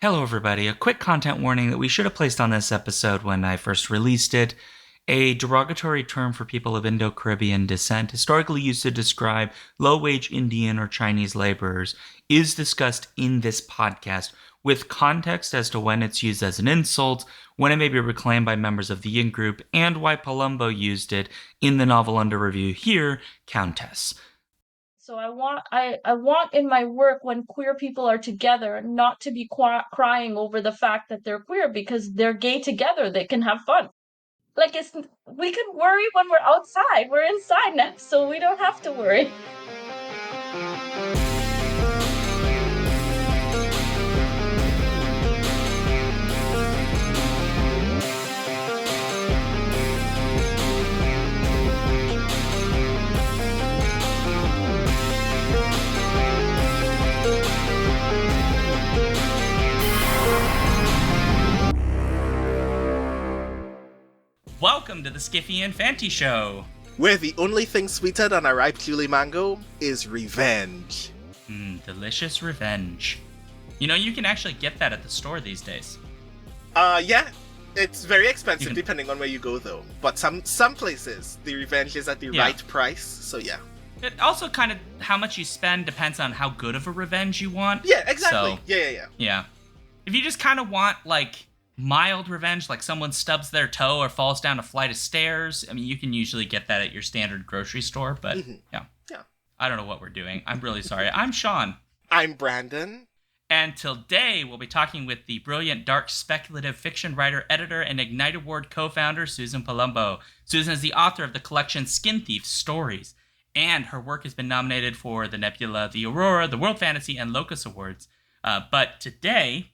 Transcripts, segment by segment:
Hello, everybody. A quick content warning that we should have placed on this episode when I first released it. A derogatory term for people of Indo-Caribbean descent, historically used to describe low-wage Indian or Chinese laborers, is discussed in this podcast with context as to when it's used as an insult, when it may be reclaimed by members of the in-group, and why Palumbo used it in the novel under review here, Countess. So I want in my work when queer people are together not to be crying over the fact that they're queer because they're gay together. They can have fun. Like we can worry when we're outside. We're inside next, so we don't have to worry. Welcome to the Skiffy and Fanty Show, where the only thing sweeter than a ripe Julie mango is revenge. Delicious revenge. You know, you can actually get that at the store these days. Yeah. It's very expensive depending on where you go, though. But some places, the revenge is at the right price, so yeah. It also kind of, how much you spend depends on how good of a revenge you want. Yeah, exactly. So, Yeah. If you just kind of want, like, mild revenge, like someone stubs their toe or falls down a flight of stairs, I mean, you can usually get that at your standard grocery store, but yeah. I don't know what we're doing. I'm really sorry. I'm Sean. I'm Brandon. And today we'll be talking with the brilliant dark speculative fiction writer, editor, and Ignite Award co-founder, Suzan Palumbo. Suzan is the author of the collection Skin Thief Stories, and her work has been nominated for the Nebula, the Aurora, the World Fantasy, and Locus Awards. But today,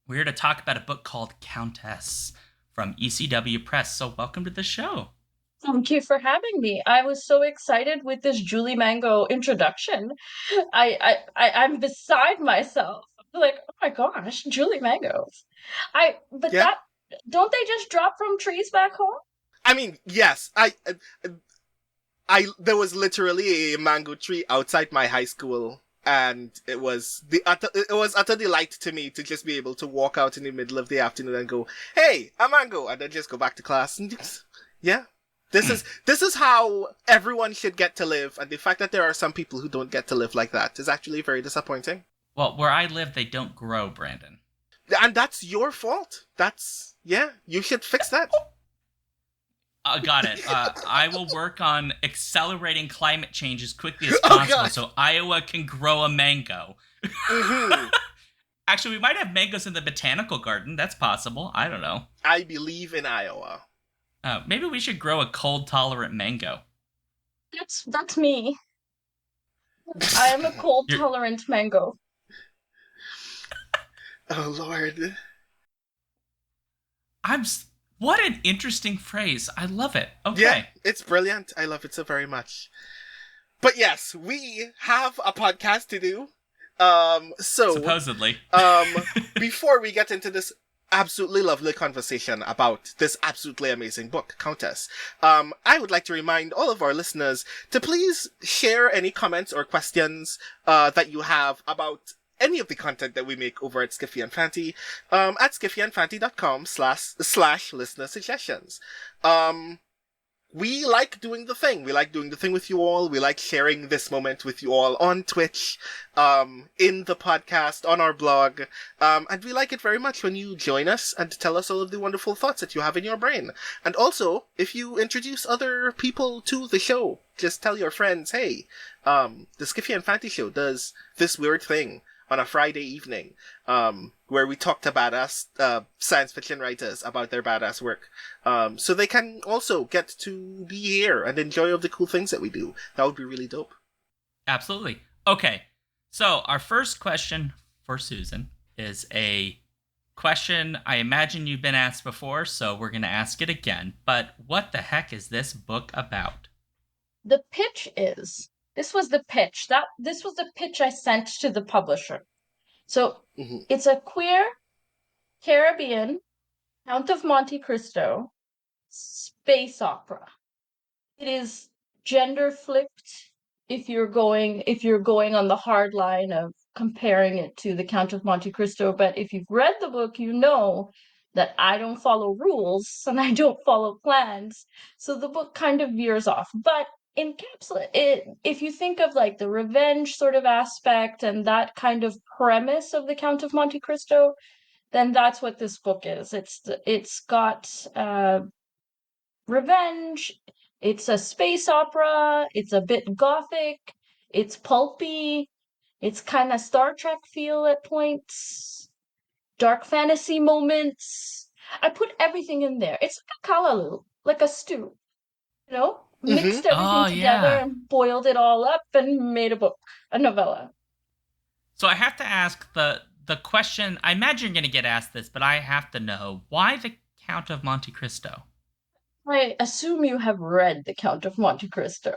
we're here to talk about a book called Countess from ECW Press. So welcome to the show. Thank you for having me. I was so excited with this Julie Mango introduction. I'm beside myself. Like, oh my gosh, Julie Mangoes. That don't they just drop from trees back home? I mean, yes. I there was literally a mango tree outside my high school. And it was utter delight to me to just be able to walk out in the middle of the afternoon and go, "Hey, a mango," and then just go back to class. And yeah, this is how everyone should get to live. And the fact that there are some people who don't get to live like that is actually very disappointing. Well, where I live, they don't grow, Brandon. And that's your fault. You should fix that. Got it. I will work on accelerating climate change as quickly as possible so Iowa can grow a mango. Mm-hmm. Actually, we might have mangoes in the botanical garden. That's possible. I don't know. I believe in Iowa. Maybe we should grow a cold-tolerant mango. That's me. I am a cold-tolerant mango. Oh, Lord. What an interesting phrase. I love it. Okay. Yeah, it's brilliant. I love it so very much. But yes, we have a podcast to do. Supposedly. Before we get into this absolutely lovely conversation about this absolutely amazing book, Countess, I would like to remind all of our listeners to please share any comments or questions that you have about any of the content that we make over at Skiffy and Fanty, at skiffyandfanty.com/listener suggestions. We like doing the thing. We like doing the thing with you all. We like sharing this moment with you all on Twitch, in the podcast, on our blog. And we like it very much when you join us and tell us all of the wonderful thoughts that you have in your brain. And also, if you introduce other people to the show, just tell your friends, hey, the Skiffy and Fanty show does this weird thing on a Friday evening, where we talk to badass science fiction writers about their badass work, so they can also get to be here and enjoy all the cool things that we do. That would be really dope. Absolutely. Okay, so our first question for Suzan is a question I imagine you've been asked before, so we're going to ask it again. But what the heck is this book about? The pitch is... This was the pitch I sent to the publisher. So It's a queer Caribbean Count of Monte Cristo space opera. It is gender flipped if you're going on the hard line of comparing it to the Count of Monte Cristo, but if you've read the book, you know that I don't follow rules and I don't follow plans. So the book kind of veers off. But encapsulate it, if you think of like the revenge sort of aspect and that kind of premise of the Count of Monte Cristo, then that's what this book is. It's got revenge. It's a space opera. It's a bit gothic. It's pulpy. It's kind of Star Trek feel at points. Dark fantasy moments. I put everything in there. It's like a kalalu, like a stew. You know, mixed everything Oh, together yeah. and boiled it all up and made a book, a novella. So I have to ask the question. I imagine you're going to get asked this, but I have to know, why the Count of Monte Cristo? I assume you have read The Count of Monte Cristo.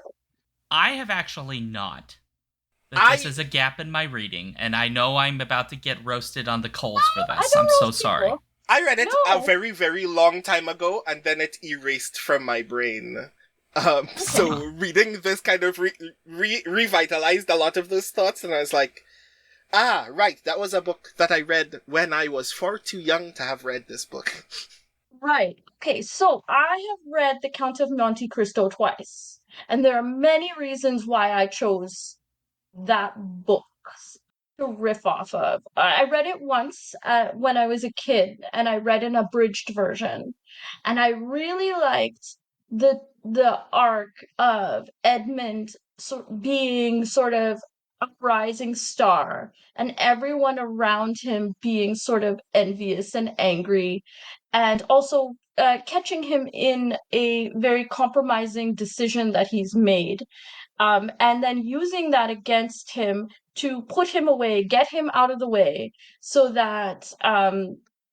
I have actually not. This is a gap in my reading, and I know I'm about to get roasted on the coals for this. I'm so sorry. I read it No. a very, very long time ago, and then it erased from my brain. So reading this kind of revitalized a lot of those thoughts, and I was like, right, that was a book that I read when I was far too young to have read this book. Right. Okay, so I have read The Count of Monte Cristo twice, and there are many reasons why I chose that book to riff off of. I read it once when I was a kid, and I read an abridged version, and I really liked the arc of Edmund being sort of uprising star, and everyone around him being sort of envious and angry, and also catching him in a very compromising decision that he's made, and then using that against him to put him away, get him out of the way, so that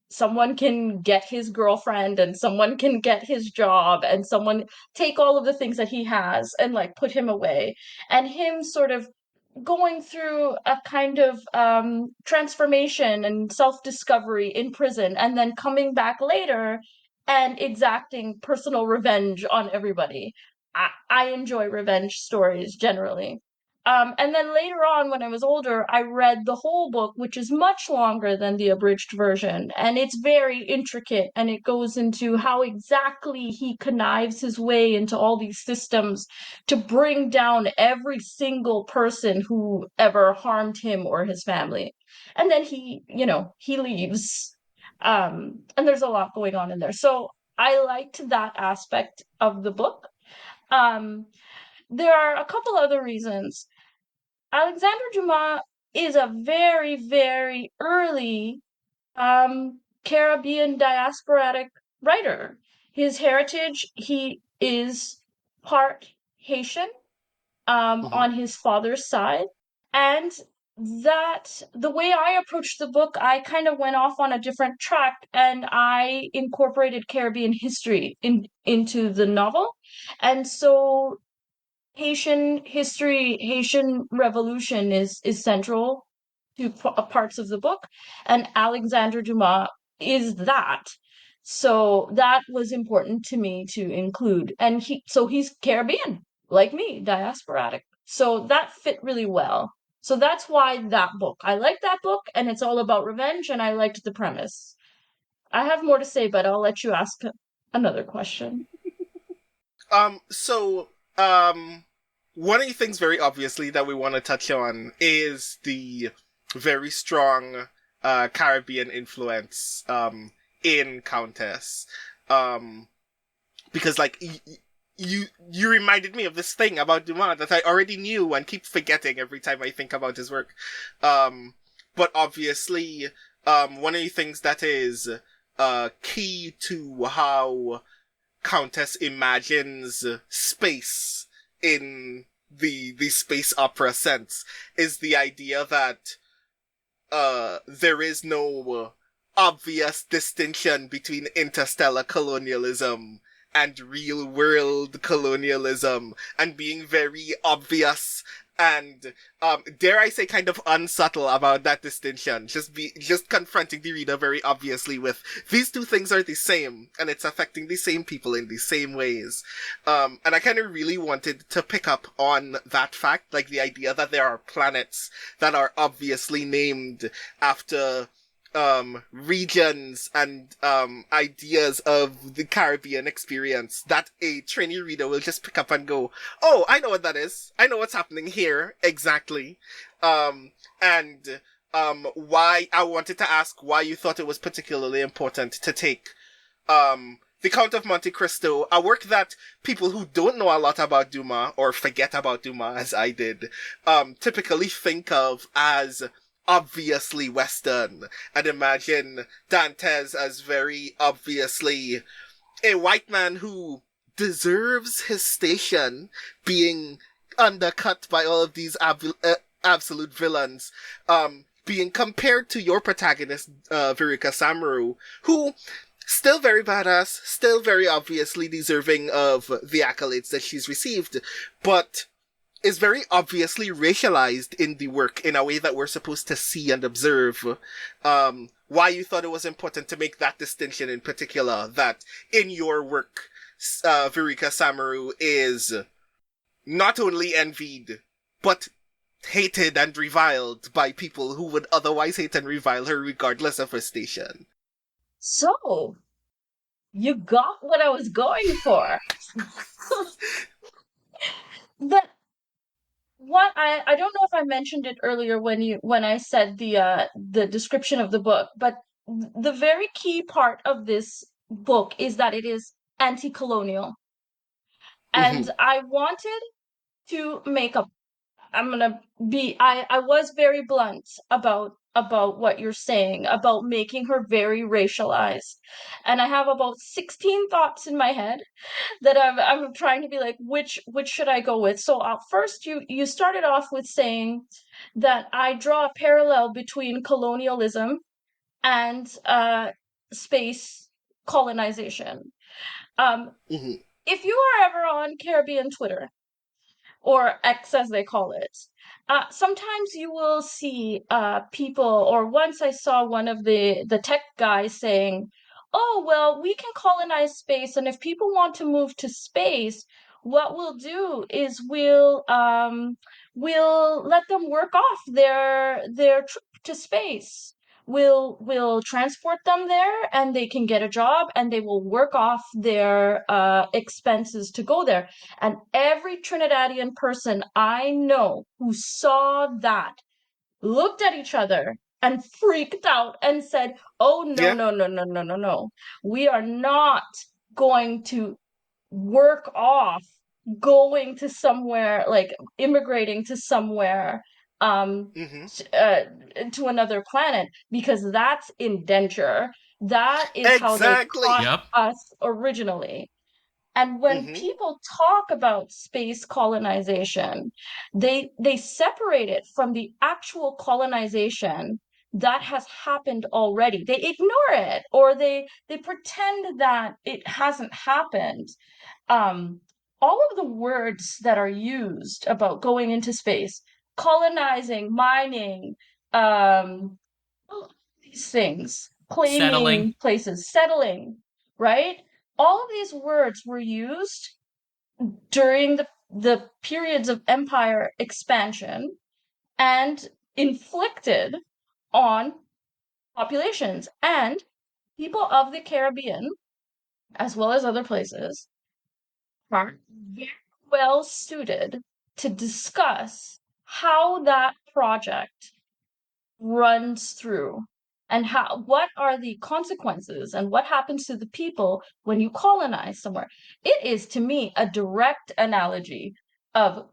someone can get his girlfriend and someone can get his job and someone take all of the things that he has and like put him away. And him sort of going through a kind of transformation and self-discovery in prison and then coming back later and exacting personal revenge on everybody. I enjoy revenge stories generally. And then later on, when I was older, I read the whole book, which is much longer than the abridged version. And it's very intricate, and it goes into how exactly he connives his way into all these systems to bring down every single person who ever harmed him or his family. And then he leaves. And there's a lot going on in there. So I liked that aspect of the book. Um, there are a couple other reasons. Alexandre Dumas is a very, very early Caribbean diasporatic writer. His heritage, he is part Haitian Mm-hmm. on his father's side. And that the way I approached the book, I kind of went off on a different track and I incorporated Caribbean history into the novel. And so Haitian history, Haitian revolution is central to parts of the book, and Alexandre Dumas is that. So that was important to me to include. And he's Caribbean, like me, diasporatic. So that fit really well. So that's why that book. I like that book, and it's all about revenge, and I liked the premise. I have more to say, but I'll let you ask another question. So, um, one of the things very obviously that we want to touch on is the very strong, Caribbean influence, in Countess. Um, because like, you reminded me of this thing about Dumas that I already knew and keep forgetting every time I think about his work. But obviously, one of the things that is, key to how Countess imagines space in the space opera sense is the idea that there is no obvious distinction between interstellar colonialism and real world colonialism, and being very obvious and dare I say kind of unsubtle about that distinction. Just confronting the reader very obviously with these two things are the same and it's affecting the same people in the same ways. And I kind of really wanted to pick up on that fact, like the idea that there are planets that are obviously named after regions and ideas of the Caribbean experience that a trainee reader will just pick up and go, oh, I know what that is. I know what's happening here exactly. And why I wanted to ask why you thought it was particularly important to take the Count of Monte Cristo, a work that people who don't know a lot about Dumas or forget about Dumas as I did, typically think of as obviously Western, and imagine Dantes as very obviously a white man who deserves his station being undercut by all of these absolute villains, being compared to your protagonist, Veruca Samaru, who still very badass, still very obviously deserving of the accolades that she's received, but is very obviously racialized in the work in a way that we're supposed to see and observe. Why you thought it was important to make that distinction in particular, that in your work, Veruca Samaru is not only envied, but hated and reviled by people who would otherwise hate and revile her regardless of her station. So, you got what I was going for. But what I don't know if I mentioned it earlier when I said the description of the book, but the very key part of this book is that it is anti-colonial. And I wanted to make a I'm gonna be I was very blunt about what you're saying about making her very racialized. And I have about 16 thoughts in my head that I'm trying to be like which should I go with. So first you started off with saying that I draw a parallel between colonialism and space colonization. If you are ever on Caribbean Twitter, or X as they call it. Sometimes you will see people, or once I saw one of the tech guys saying, "Oh well, we can colonize space, and if people want to move to space, what we'll do is we'll let them work off their trip to space. We'll transport them there, and they can get a job, and they will work off their expenses to go there." And every Trinidadian person I know who saw that looked at each other and freaked out and said, "Oh, no, Yeah. no, no, no, no, no, no. We are not going to work off going to somewhere, like immigrating to somewhere Mm-hmm. to another planet, because that's indenture. That is how they Exactly. taught Yep. us originally." And when Mm-hmm. people talk about space colonization, they separate it from the actual colonization that has happened already. They ignore it, or they pretend that it hasn't happened. Um, all of the words that are used about going into space, colonizing, mining, all of these things, Settling. claiming places, settling, right? All of these words were used during the periods of empire expansion and inflicted on populations. And people of the Caribbean, as well as other places, are very well suited to discuss how that project runs through, and how what are the consequences and what happens to the people when you colonize somewhere. It is, to me, a direct analogy of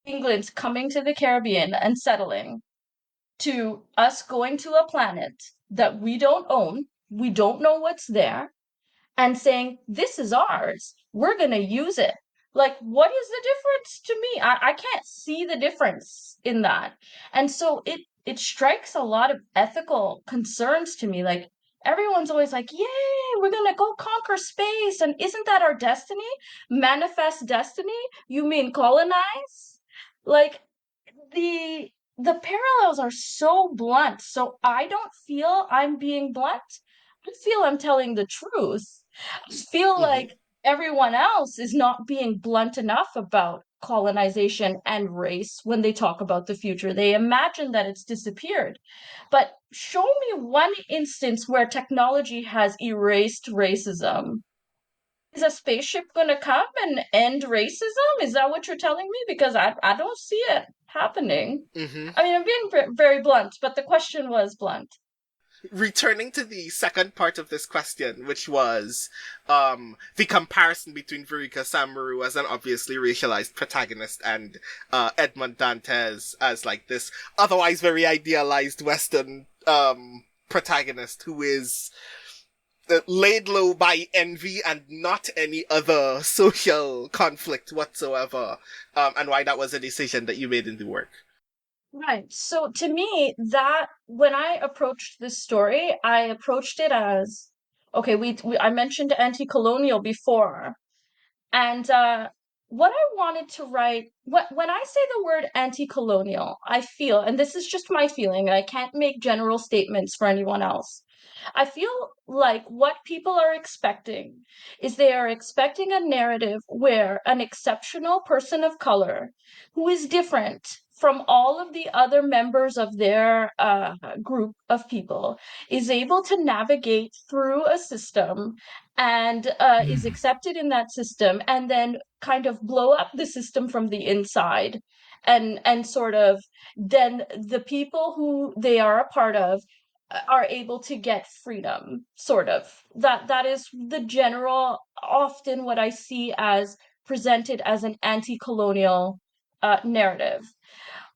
England coming to the Caribbean and settling, to us going to a planet that we don't own, we don't know what's there, and saying, "This is ours. We're going to use it." Like, what is the difference to me? I can't see the difference in that. And so it strikes a lot of ethical concerns to me. Like, everyone's always like, "Yay, we're gonna go conquer space, and isn't that our destiny? Manifest destiny? You mean colonize? Like, the parallels are so blunt. So I don't feel I'm being blunt. I feel I'm telling the truth. I feel Mm-hmm. like everyone else is not being blunt enough about colonization and race when they talk about the future. They imagine that it's disappeared. But show me one instance where technology has erased racism. Is a spaceship going to come and end racism? Is that what you're telling me? Because I don't see it happening. Mm-hmm. I mean, I'm being very blunt, but the question was blunt. Returning to the second part of this question, which was the comparison between Verika Samaru as an obviously racialized protagonist and Edmond Dantes as like this otherwise very idealized Western protagonist who is laid low by envy and not any other social conflict whatsoever, and why that was a decision that you made in the work. Right. So to me, that when I approached this story, I approached it as okay, we I mentioned anti-colonial before. And what I wanted to write, when I say the word anti-colonial, I feel, and this is just my feeling, I can't make general statements for anyone else. I feel like what people are expecting is they are expecting a narrative where an exceptional person of color who is different from all of the other members of their group of people is able to navigate through a system and is Mm. accepted in that system and then kind of blow up the system from the inside and sort of then the people who they are a part of are able to get freedom, sort of. That is the general, often what I see as presented as an anti-colonial narrative.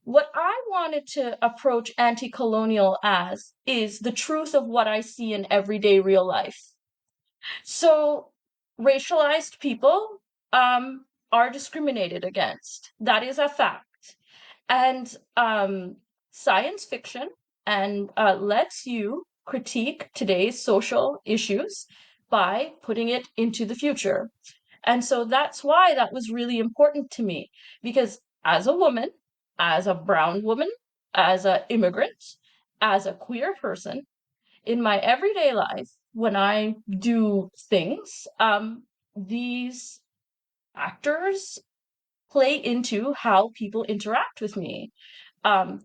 What I wanted to approach anti-colonial as is the truth of what I see in everyday real life. So racialized people are discriminated against. That is a fact. And science fiction and lets you critique today's social issues by putting it into the future. And so that's why that was really important to me, because as a woman, as a brown woman, as an immigrant, as a queer person, in my everyday life, when I do things, these actors play into how people interact with me. Um,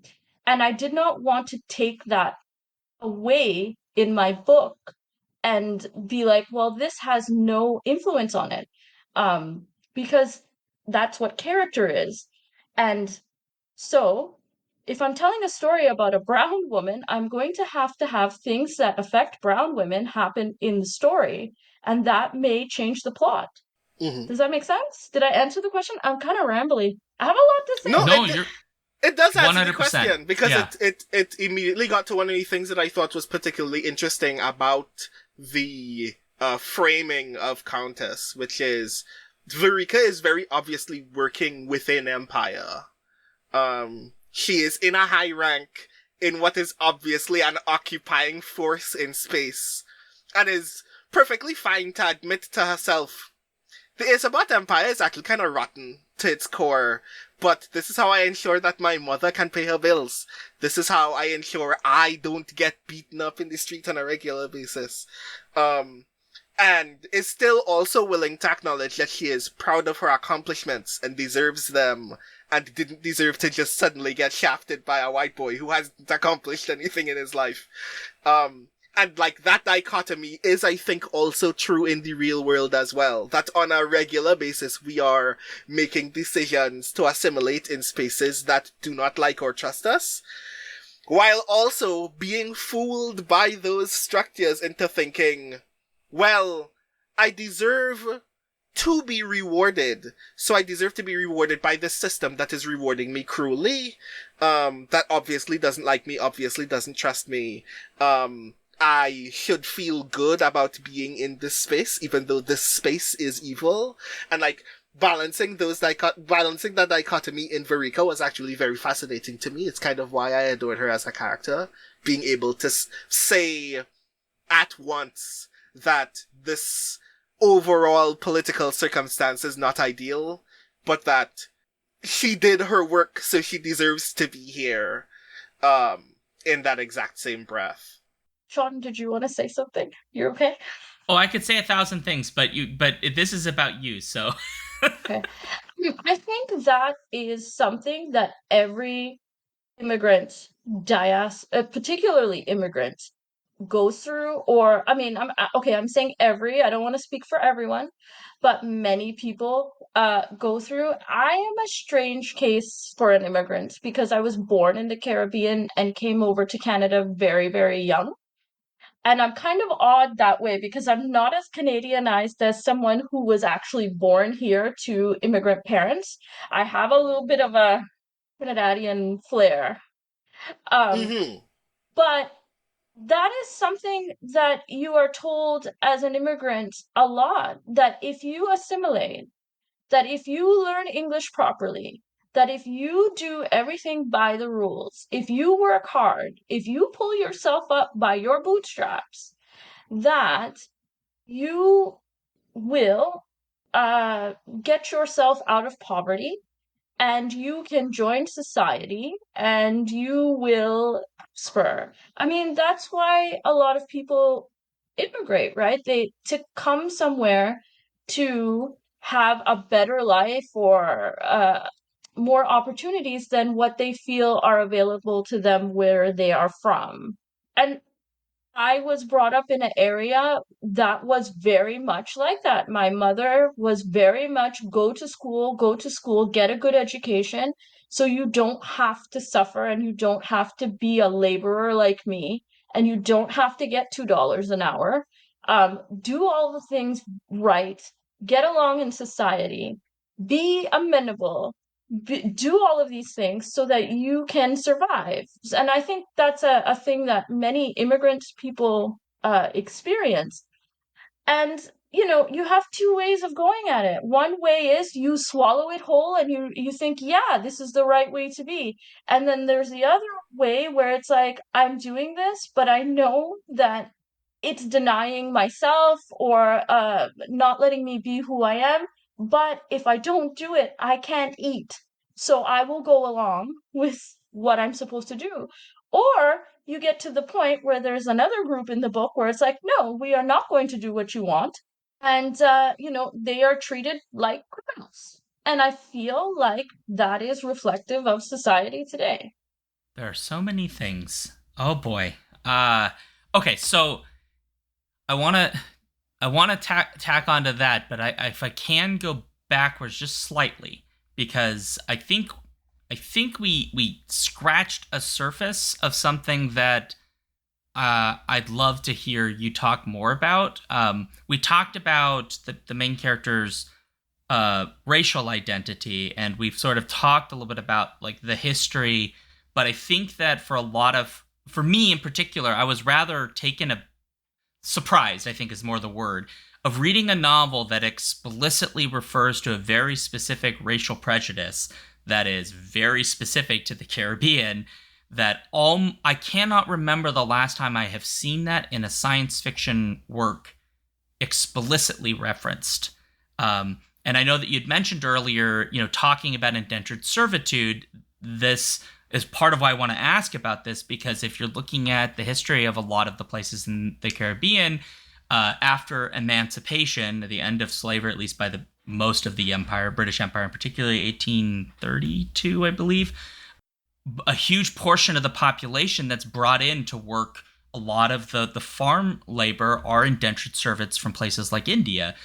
and I did not want to take that away in my book and be like, well, this has no influence on it. Um, because that's what character is. And so, if I'm telling a story about a brown woman, I'm going to have things that affect brown women happen in the story, and that may change the plot. Mm-hmm. Does that make sense? Did I answer the question? I'm kind of rambly. I have a lot to No, say. No, you're it does answer the 100%. question because Yeah. it immediately got to one of the things that I thought was particularly interesting about the framing of Countess, which is Verika is very obviously working within Empire. She is in a high rank in what is obviously an occupying force in space, and is perfectly fine to admit to herself the Isabot Empire is actually kind of rotten to its core, but this is how I ensure that my mother can pay her bills. This is how I ensure I don't get beaten up in the street on a regular basis. And is still also willing to acknowledge that she is proud of her accomplishments and deserves them, and didn't deserve to just suddenly get shafted by a white boy who hasn't accomplished anything in his life. And like that dichotomy is, I think, also true in the real world as well. That on a regular basis we are making decisions to assimilate in spaces that do not like or trust us, while also being fooled by those structures into thinking, well, I deserve to be rewarded, so I deserve to be rewarded by this system that is rewarding me cruelly, that obviously doesn't like me, obviously doesn't trust me. I should feel good about being in this space, even though this space is evil. And like balancing balancing that dichotomy in Verika was actually very fascinating to me. It's kind of why I adored her as a character, being able to say at once that this overall political circumstance is not ideal, but that she did her work, so she deserves to be here, in that exact same breath. Sean, did you want to say something? You're okay? Oh, I could say 1,000 things, but this is about you, so. Okay. I think that is something that every immigrant particularly immigrant, goes through. Or I mean, I'm saying every. I don't want to speak for everyone, but many people go through. I am a strange case for an immigrant because I was born in the Caribbean and came over to Canada very, very young. And I'm kind of odd that way because I'm not as Canadianized as someone who was actually born here to immigrant parents. I have a little bit of a Trinidadian flair. Um, Mm-hmm. but that is something that you are told as an immigrant a lot, that if you assimilate, that if you learn English properly, that if you do everything by the rules, if you work hard, if you pull yourself up by your bootstraps, that you will uh, get yourself out of poverty and you can join society and you will prosper. I mean, that's why a lot of people immigrate, right? They to come somewhere to have a better life or more opportunities than what they feel are available to them where they are from. And I was brought up in an area that was very much like that. My mother was very much go to school, get a good education, so you don't have to suffer and you don't have to be a laborer like me, and you don't have to get $2 an hour. Do all the things right, get along in society, be amenable, do all of these things so that you can survive. And I think that's a thing that many immigrant people experience. And you have two ways of going at it. One way is you swallow it whole and you think, yeah, this is the right way to be. And then there's the other way where it's like, I'm doing this, but I know that it's denying myself or not letting me be who I am. But if I don't do it, I can't eat. So I will go along with what I'm supposed to do. Or you get to the point where there's another group in the book where it's like, no, we are not going to do what you want. And, they are treated like criminals. And I feel like that is reflective of society today. There are so many things. Oh boy. Okay, so I want to tack onto that, but if I can go backwards just slightly, because I think we scratched a surface of something that I'd love to hear you talk more about. We talked about the main character's racial identity, and we've sort of talked a little bit about like the history. But I think that for me in particular, I was rather surprised, I think is more the word, of reading a novel that explicitly refers to a very specific racial prejudice that is very specific to the Caribbean. I cannot remember the last time I have seen that in a science fiction work explicitly referenced. And I know that you'd mentioned earlier, talking about indentured servitude. This is part of why I want to ask about this, because if you're looking at the history of a lot of the places in the Caribbean, after emancipation, the end of slavery, at least by the most of the empire, British Empire, and particularly 1832, I believe, a huge portion of the population that's brought in to work a lot of the farm labor are indentured servants from places like India,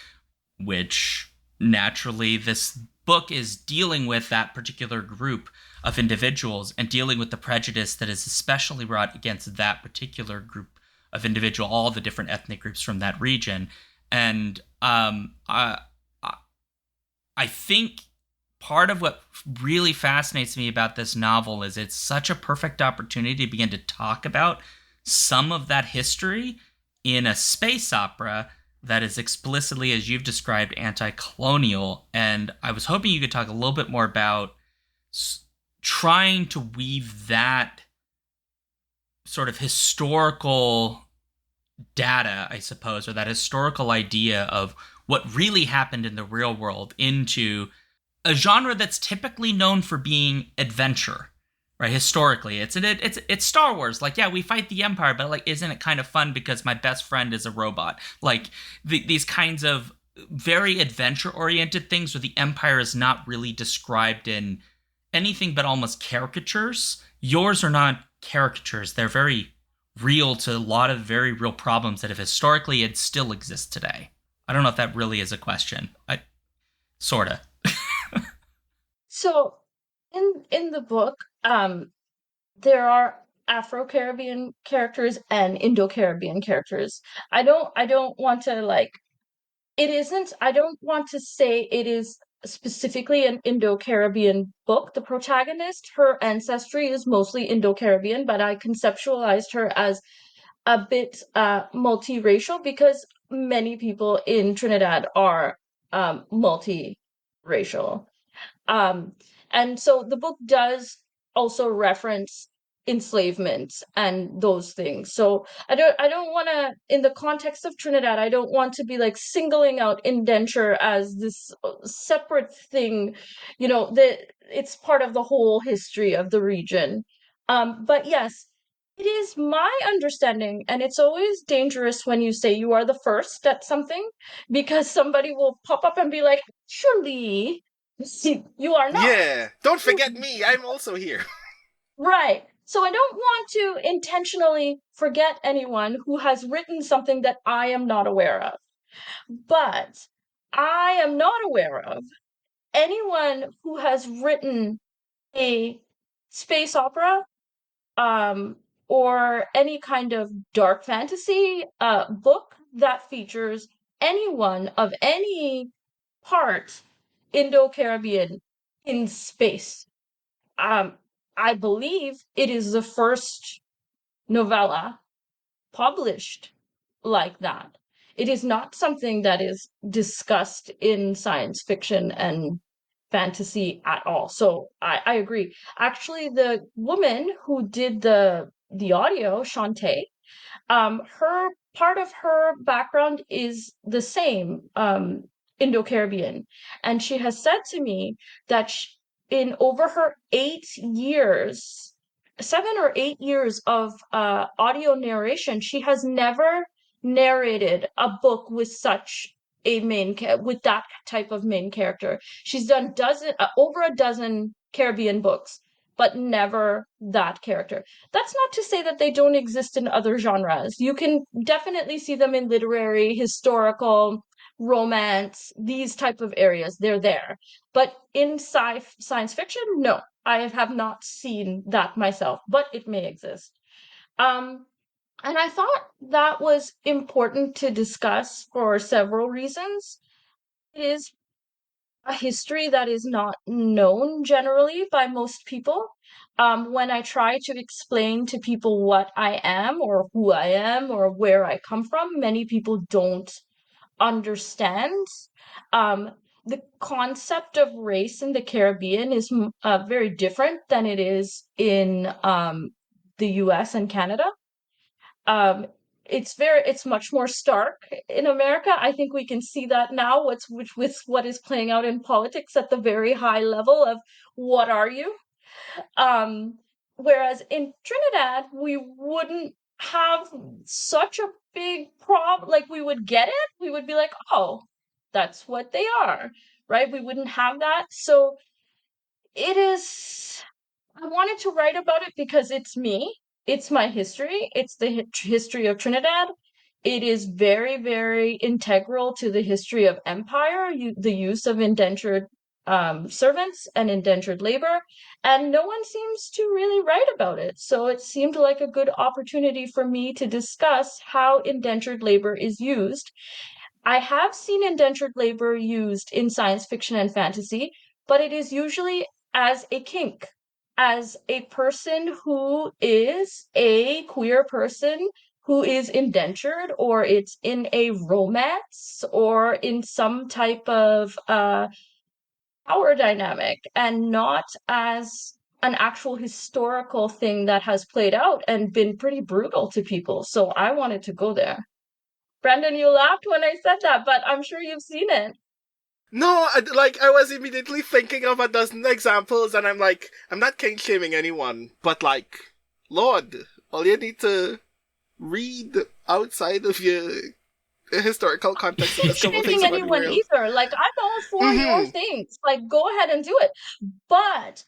which naturally this book is dealing with that particular group of individuals and dealing with the prejudice that is especially brought against that particular group of individual, all the different ethnic groups from that region. And I think part of what really fascinates me about this novel is it's such a perfect opportunity to begin to talk about some of that history in a space opera that is explicitly, as you've described, anti-colonial. And I was hoping you could talk a little bit more about trying to weave that sort of historical data, I suppose, or that historical idea of what really happened in the real world into a genre that's typically known for being adventure, right? Historically, it's Star Wars. Like, yeah, we fight the Empire, but like, isn't it kind of fun because my best friend is a robot? Like these kinds of very adventure oriented things where the Empire is not really described in anything but almost caricatures. Yours are not caricatures; they're very real to a lot of very real problems that have historically and still exist today. I don't know if that really is a question. I sorta. So in the book, there are Afro-Caribbean characters and Indo-Caribbean characters. I don't want to like it isn't I don't want to say it is specifically an Indo-Caribbean book. The protagonist, her ancestry is mostly Indo-Caribbean, but I conceptualized her as a bit multiracial because many people in Trinidad are multiracial. Um, and so the book does also reference enslavement and those things. So I don't want to, in the context of Trinidad, I don't want to be like singling out indenture as this separate thing, that it's part of the whole history of the region. But yes, it is my understanding, and it's always dangerous when you say you are the first at something, because somebody will pop up and be like, surely you are not. Yeah, don't forget me. I'm also here. Right. So I don't want to intentionally forget anyone who has written something that I am not aware of. But I am not aware of anyone who has written a space opera, um, or any kind of dark fantasy book that features anyone of any part Indo-Caribbean in space. Um, I believe it is the first novella published like that. It is not something that is discussed in science fiction and fantasy at all. So I agree. Actually, the woman who did the audio, Shantae, her part of her background is the same, Indo-Caribbean, and she has said to me that in over her 8 years, 7 or 8 years of audio narration, she has never narrated a book with such a with that type of main character. She's done over a dozen Caribbean books, but never that character. That's not to say that they don't exist in other genres. You can definitely see them in literary, historical, romance, these type of areas. They're there. But in science fiction, no. I have not seen that myself, but it may exist. Um, and I thought that was important to discuss for several reasons. It is a history that is not known generally by most people. When I try to explain to people what I am or who I am or where I come from, many people don't understand. Um, the concept of race in the Caribbean is very different than it is in the US and Canada. Um, it's much more stark in America. I think we can see that now. With what is playing out in politics at the very high level of what are you? Um, Whereas in Trinidad, we wouldn't have such a big problem. Like we would get it. We would be like, oh, that's what they are, right? We wouldn't have that. So it is. I wanted to write about it because it's me. It's my history. It's the history of Trinidad. It is very, very integral to the history of empire, the use of indentured servants and indentured labor, and no one seems to really write about it. So it seemed like a good opportunity for me to discuss how indentured labor is used. I have seen indentured labor used in science fiction and fantasy, but it is usually as a kink, as a person who is a queer person who is indentured, or it's in a romance, or in some type of power dynamic, and not as an actual historical thing that has played out and been pretty brutal to people. So I wanted to go there. Brandon, you laughed when I said that, but I'm sure you've seen it. No, I was immediately thinking of a dozen examples, and I'm like, I'm not king shaming anyone, but like, Lord, all you need to read outside of your historical context of discover things Shaming about the anyone world. either. Like, I'm all for your things. Like, go ahead and do it. But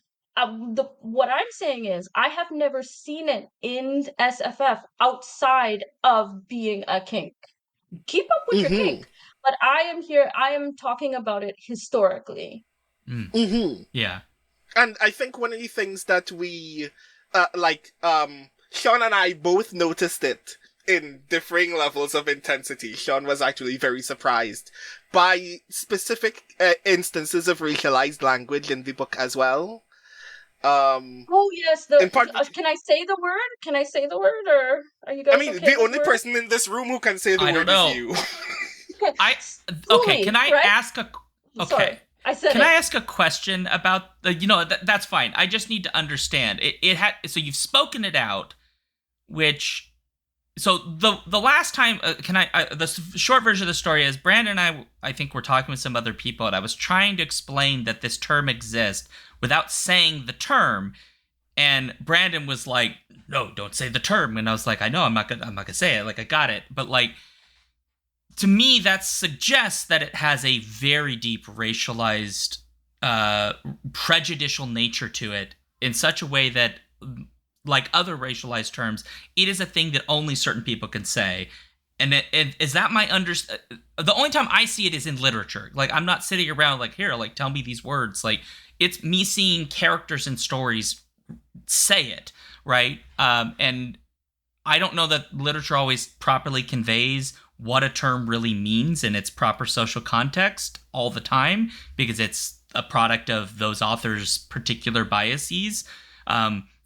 what I'm saying is, I have never seen it in SFF outside of being a kink. Keep up with your kink. But I am talking about it historically. Yeah. And I think one of the things that we, Sean and I both noticed it in differing levels of intensity. Sean was actually very surprised by specific particular of racialized language in the book as well. Oh yes, can I say the word? Can I say the word, or are you guys? I mean, okay the only person in this room who can say the word is you. Okay. Can I right? ask a? Okay. Sorry, I said. Can I ask a question about the? That's fine. I just need to understand it. So you've spoken it out, which. So the last time, the short version of the story is Brandon and I think we're talking with some other people, and I was trying to explain that this term exists without saying the term, and Brandon was like, "No, don't say the term," and I was like, "I know, I'm not gonna say it. Like, I got it," but like, to me, that suggests that it has a very deep racialized, prejudicial nature to it in such a way that, like other racialized terms, it is a thing that only certain people can say. And is that my the only time I see it is in literature. Like, I'm not sitting around like, here, like, tell me these words. Like, it's me seeing characters in stories say it, right? And I don't know that literature always properly conveys what a term really means in its proper social context all the time, because it's a product of those authors' particular biases.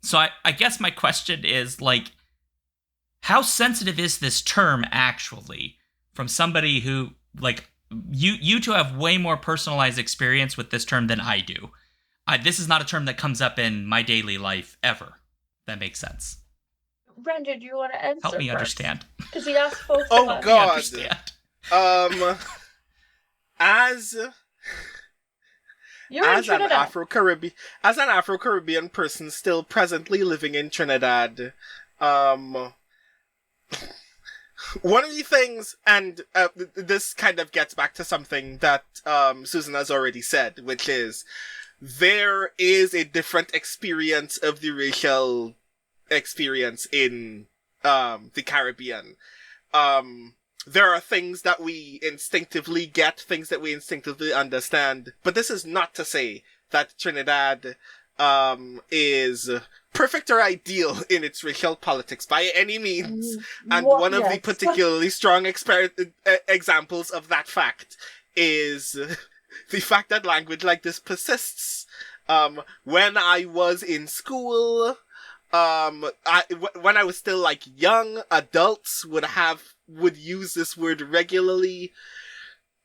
So I guess my question is, like, how sensitive is this term actually from somebody who, like, you two have way more personalized experience with this term than I do. This is not a term that comes up in my daily life ever. That makes sense. Brandon, do you want to answer? Help me understand. Because he asked both of us. God. As an Afro-Caribbean person still presently living in Trinidad, one of the things, and this kind of gets back to something that Suzan has already said, which is there is a different experience of the racial experience in the Caribbean. There are things that we instinctively get, things that we instinctively understand, but this is not to say that Trinidad is perfect or ideal in its racial politics by any means. And one of the particularly strong examples of that fact is the fact that language like this persists. When I was in school, when I was still like young, adults would use this word regularly.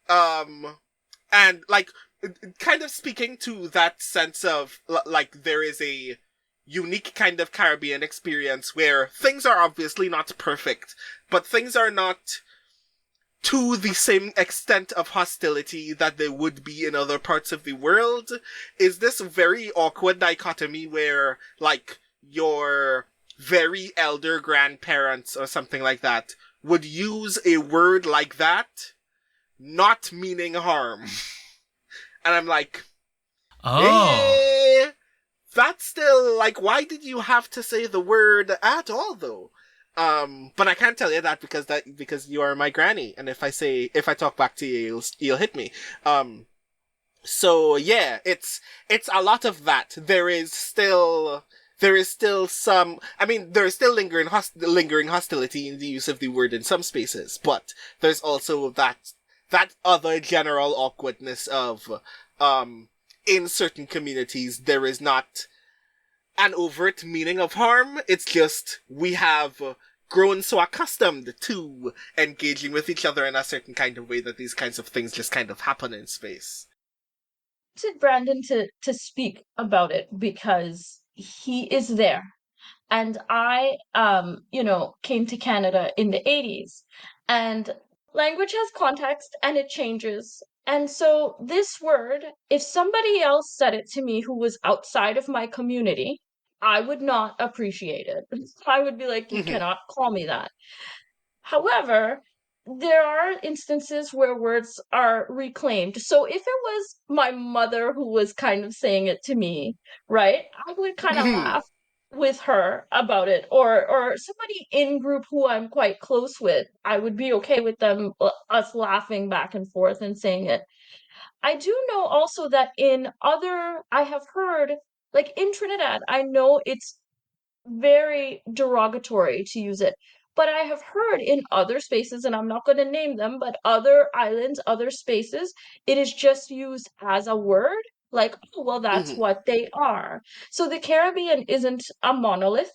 And like, kind of speaking to that sense of like, there is a unique kind of Caribbean experience where things are obviously not perfect, but things are not to the same extent of hostility that they would be in other parts of the world, is this very awkward dichotomy where, like, your very elder grandparents or something like that would use a word like that, not meaning harm. And I'm like, that's still, like, why did you have to say the word at all, though? But I can't tell you that because you are my granny, and if I talk back to you, you'll hit me. So yeah, it's a lot of that. There is still some, I mean, there is still lingering hostility in the use of the word in some spaces, but there's also that other general awkwardness of, in certain communities, there is not an overt meaning of harm. It's just, we have grown so accustomed to engaging with each other in a certain kind of way that these kinds of things just kind of happen in space. To Brandon to speak about it, because he is there. And I, came to Canada in the 80s. And language has context and it changes. And so this word, if somebody else said it to me who was outside of my community, I would not appreciate it. I would be like, you Mm-hmm. cannot call me that. However, there are instances where words are reclaimed. So if it was my mother who was kind of saying it to me, right, I would kind of Mm-hmm. laugh with her about it, or somebody in group who I'm quite close with, I would be okay with them us laughing back and forth and saying it. I do know also that I have heard, like in Trinidad, I know it's very derogatory to use it. But I have heard in other spaces, and I'm not going to name them, but other islands, other spaces, it is just used as a word. Like, oh, well, that's Mm-hmm. what they are. So the Caribbean isn't a monolith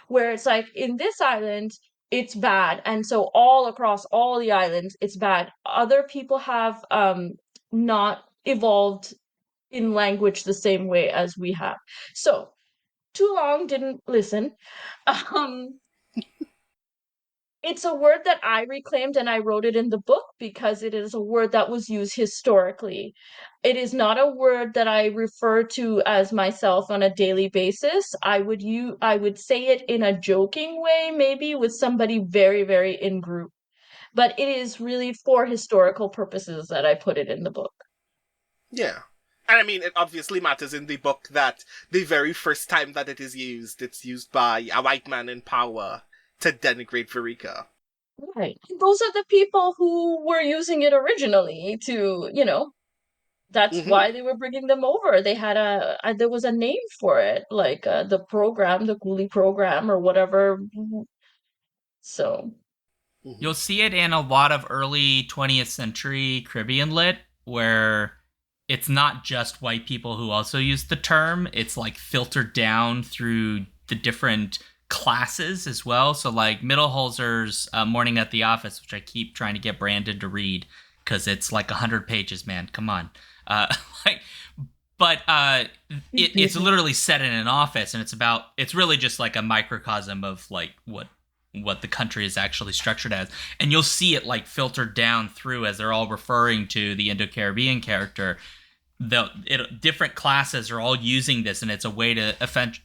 where it's like in this island, it's bad. And so all across all the islands, it's bad. Other people have not evolved in language the same way as we have. So too long, didn't listen. Um, it's a word that I reclaimed and I wrote it in the book because it is a word that was used historically. It is not a word that I refer to as myself on a daily basis. I would say it in a joking way, maybe with somebody very, very in group. But it is really for historical purposes that I put it in the book. Yeah. And I mean, it obviously matters in the book that the very first time that it is used, it's used by a white man in power to denigrate Verika. Right. Those are the people who were using it originally to, that's Mm-hmm. why they were bringing them over. They had there was a name for it, like the program, the Coolie program or whatever. So, Mm-hmm. You'll see it in a lot of early 20th century Caribbean lit where it's not just white people who also use the term. It's like filtered down through the different classes as well. So like Middleholzer's Morning at the Office, which I keep trying to get Brandon to read because it's like 100 pages, man. Come on. Uh, like, but it's literally set in an office, and it's really just like a microcosm of like what the country is actually structured as. And you'll see it like filtered down through as they're all referring to the Indo-Caribbean character. Different classes are all using this, and it's a way to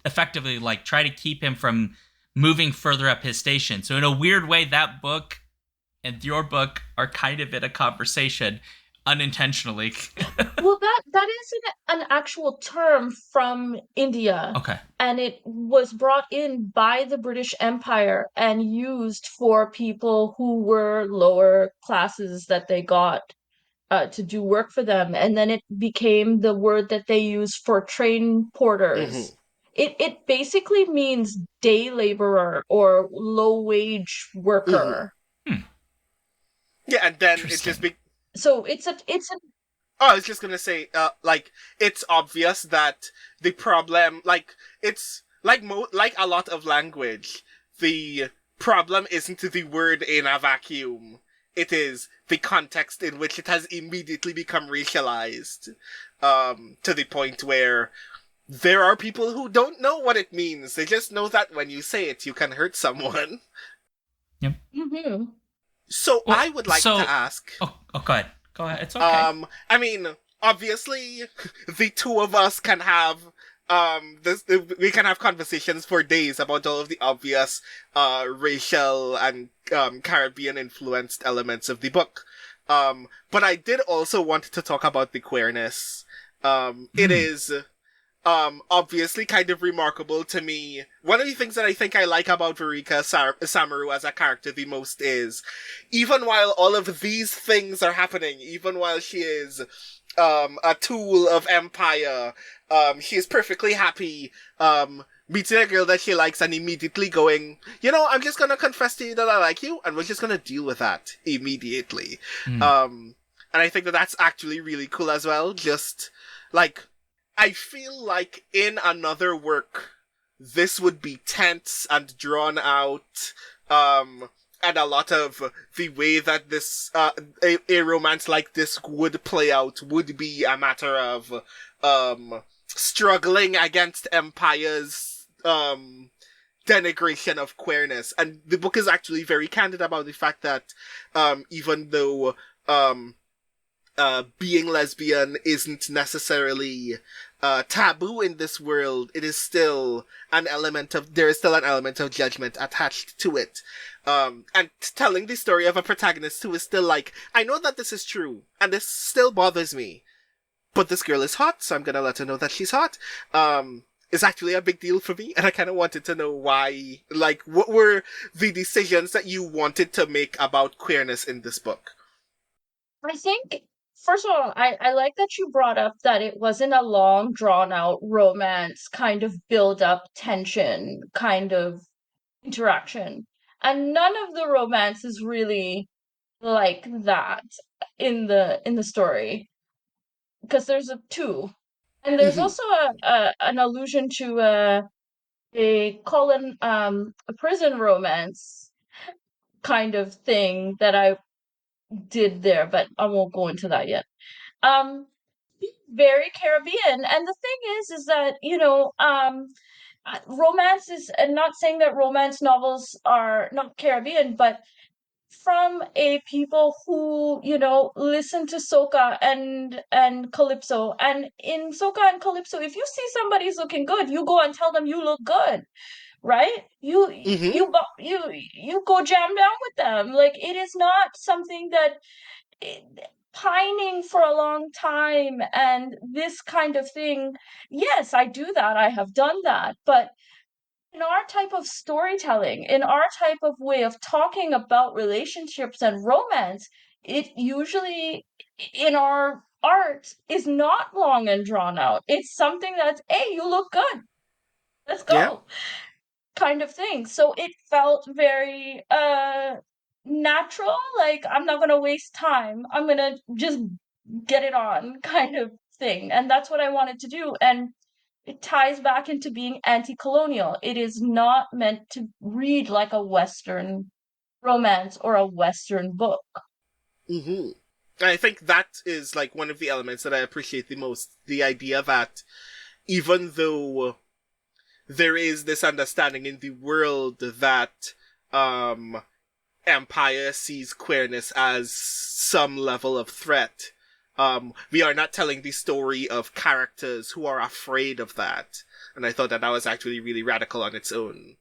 effectively like try to keep him from moving further up his station. So in a weird way, that book and your book are kind of in a conversation unintentionally. well, that is an actual term from India, Okay. and it was brought in by the British Empire and used for people who were lower classes that they got to do work for them, and then it became the word that they use for train Mm-hmm. porters. It basically means day laborer or low wage Mm-hmm. worker. Hmm. Yeah, and then it just Interesting. So it's a Oh, I was just gonna say, like, it's obvious that the problem, like, it's like like a lot of language, the problem isn't the word in a vacuum. It is the context in which it has immediately become racialized, to the point where there are people who don't know what it means. They just know that when you say it, you can hurt someone. Yep. mhm. So I Well, would like to ask, go ahead. Go ahead. It's okay. I mean, obviously, the two of us can have we can have conversations for days about all of the obvious racial and Caribbean influenced elements of the book. But I did also want to talk about the queerness. It is obviously kind of remarkable to me. One of the things that I think I like about Verika Samaru as a character the most is, even while all of these things are happening, even while she is a tool of empire, she is perfectly happy meeting a girl that she likes and immediately going, I'm just gonna confess to you that I like you, and we're just gonna deal with that immediately. And I think that that's actually really cool as well. Just like, I feel like in another work, this would be tense and drawn out, and a lot of the way that this, a romance like this would play out would be a matter of, struggling against Empire's denigration of queerness. And the book is actually very candid about the fact that even though being lesbian isn't necessarily taboo in this world, it is still there is still an element of judgment attached to it. And telling the story of a protagonist who is still like, I know that this is true, and this still bothers me, but this girl is hot, so I'm gonna let her know that she's hot. Is actually a big deal for me, and I kind of wanted to know why, like, what were the decisions that you wanted to make about queerness in this book? I think, first of all, I like that you brought up that it wasn't a long, drawn out romance kind of build up tension kind of interaction. And none of the romance is really like that in the story, because there's two. And there's Mm-hmm. also an allusion to a a prison romance kind of thing that I did there, but I won't go into that yet. Um, very Caribbean, and the thing is that romance is, and not saying that romance novels are not Caribbean, but from a people who listen to soca and calypso, and in soca and calypso, if you see somebody's looking good, you go and tell them you look good, right? Mm-hmm. You go jam down with them. Like, it is not something that eh, pining for a long time and this kind of thing. Yes, I do that, I have done that, but in our type of storytelling, in our type of way of talking about relationships and romance, it usually, in our art, is not long and drawn out. It's something that's, hey, you look good, let's Yeah. go, kind of thing. So it felt very natural, like, I'm not gonna waste time, I'm gonna just get it on, kind of thing. And that's what I wanted to do. And it ties back into being anti-colonial. It is not meant to read like a Western romance or a Western book. Mm-hmm. I think that is like one of the elements that I appreciate the most. The idea that even though there is this understanding in the world that um Empire sees queerness as some level of threat, we are not telling the story of characters who are afraid of that. And I thought that that was actually really radical on its own.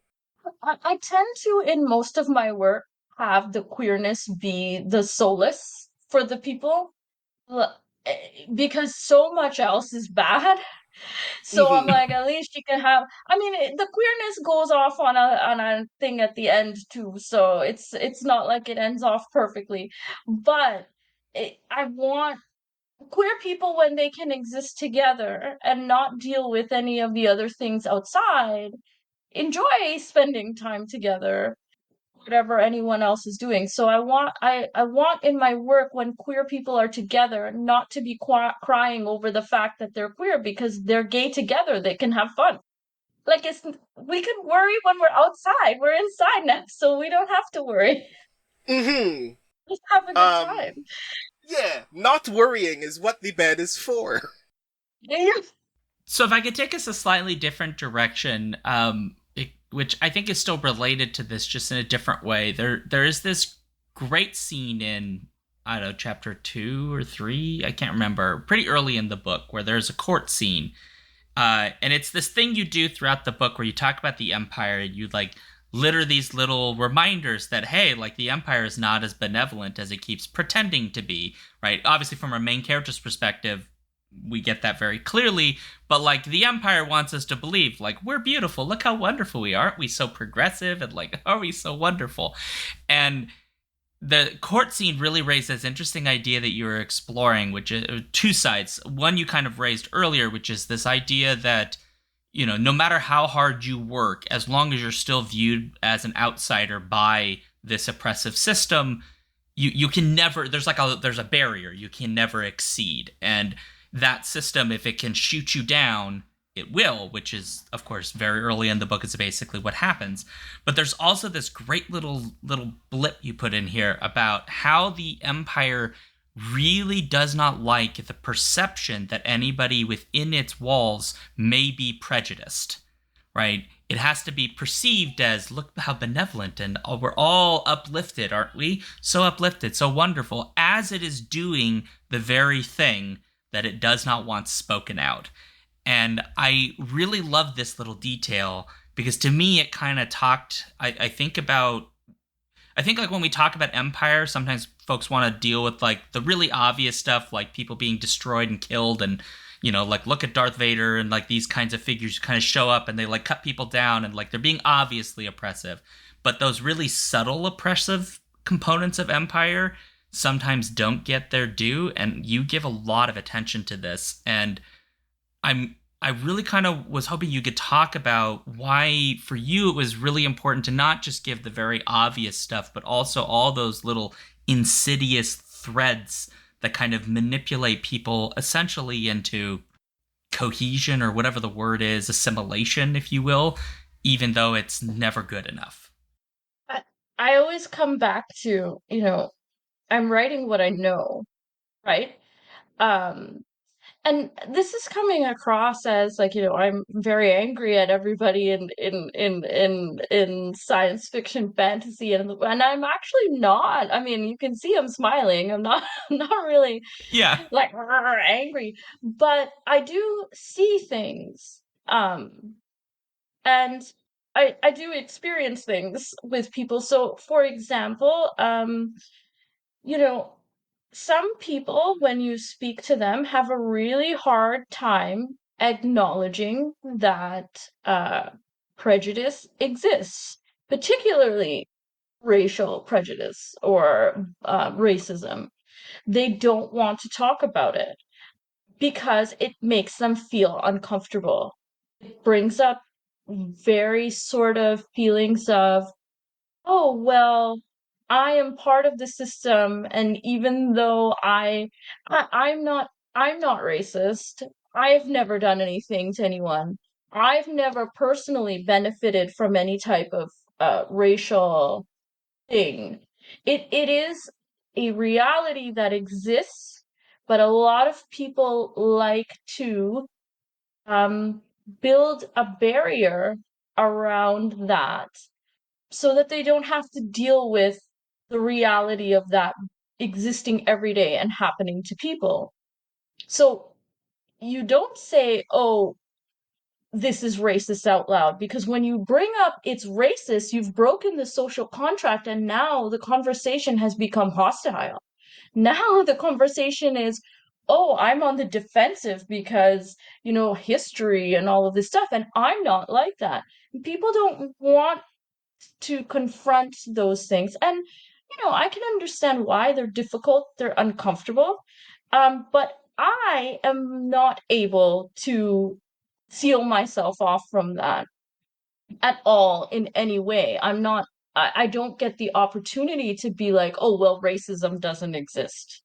I tend to, in most of my work, have the queerness be the solace for the people, because so much else is bad. So I'm Mm-hmm. like, at least you can have. I mean, the queerness goes off on a thing at the end too, so it's not like it ends off perfectly. But I want queer people, when they can exist together and not deal with any of the other things outside, enjoy spending time together, whatever anyone else is doing. So I want in my work, when queer people are together, not to be crying over the fact that they're queer, because they're gay together, they can have fun. Like, it's we can worry when we're outside, we're inside now, so we don't have to worry. Mm-hmm. Just have a good Um, time. yeah, not worrying is what the bed is for. Yeah. So if I could take us a slightly different direction, which I think is still related to this, just in a different way. There is this great scene in, I don't know, chapter 2 or 3, I can't remember, pretty early in the book, where there's a court scene. And it's this thing you do throughout the book where you talk about the Empire, and you like litter these little reminders that, hey, like, the Empire is not as benevolent as it keeps pretending to be, right? Obviously, from our main character's perspective, we get that very clearly, but like, the Empire wants us to believe, like, we're beautiful, look how wonderful we are, aren't we so progressive, and like, are we so wonderful? And the court scene really raised this interesting idea that you were exploring, which is two sides. One you kind of raised earlier, which is this idea that, no matter how hard you work, as long as you're still viewed as an outsider by this oppressive system, you can never, there's a barrier you can never exceed. And that system, if it can shoot you down, it will, which is, of course, very early in the book is basically what happens. But there's also this great little blip you put in here about how the Empire really does not like the perception that anybody within its walls may be prejudiced, right? It has to be perceived as, look how benevolent and we're all uplifted, aren't we? So uplifted, so wonderful, as it is doing the very thing that it does not want spoken out. And I really love this little detail because to me, it kind of talked, I think like when we talk about Empire, sometimes folks want to deal with like the really obvious stuff, like people being destroyed and killed, and like look at Darth Vader and like these kinds of figures kind of show up and they like cut people down and like they're being obviously oppressive. But those really subtle oppressive components of Empire sometimes don't get their due, and you give a lot of attention to this. And I really kind of was hoping you could talk about why for you it was really important to not just give the very obvious stuff, but also all those little insidious threads that kind of manipulate people essentially into cohesion, or whatever the word is, assimilation, if you will, even though it's never good enough. I, I always come back to, I'm writing what I know, right? Um, and this is coming across as like, I'm very angry at everybody in science fiction fantasy, and I'm actually not. I mean, you can see I'm smiling. I'm not I'm not really Yeah. like angry, but I do see things. And I do experience things with people. So for example, you know, some people, when you speak to them, have a really hard time acknowledging that prejudice exists, particularly racial prejudice or racism. They don't want to talk about it because it makes them feel uncomfortable. It brings up very sort of feelings of, oh, well, I am part of the system, and even though I'm not racist. I've never done anything to anyone. I've never personally benefited from any type of racial thing. It is a reality that exists, but a lot of people like to um build a barrier around that so that they don't have to deal with the reality of that existing every day and happening to people. So you don't say, oh, this is racist out loud, because when you bring up it's racist, you've broken the social contract, and now the conversation has become hostile. Now the conversation is, oh, I'm on the defensive because, history and all of this stuff, and I'm not like that. People don't want to confront those things. And, I can understand why they're difficult, they're uncomfortable. But I am not able to seal myself off from that at all in any way. I don't get the opportunity to be like, oh, well, racism doesn't exist.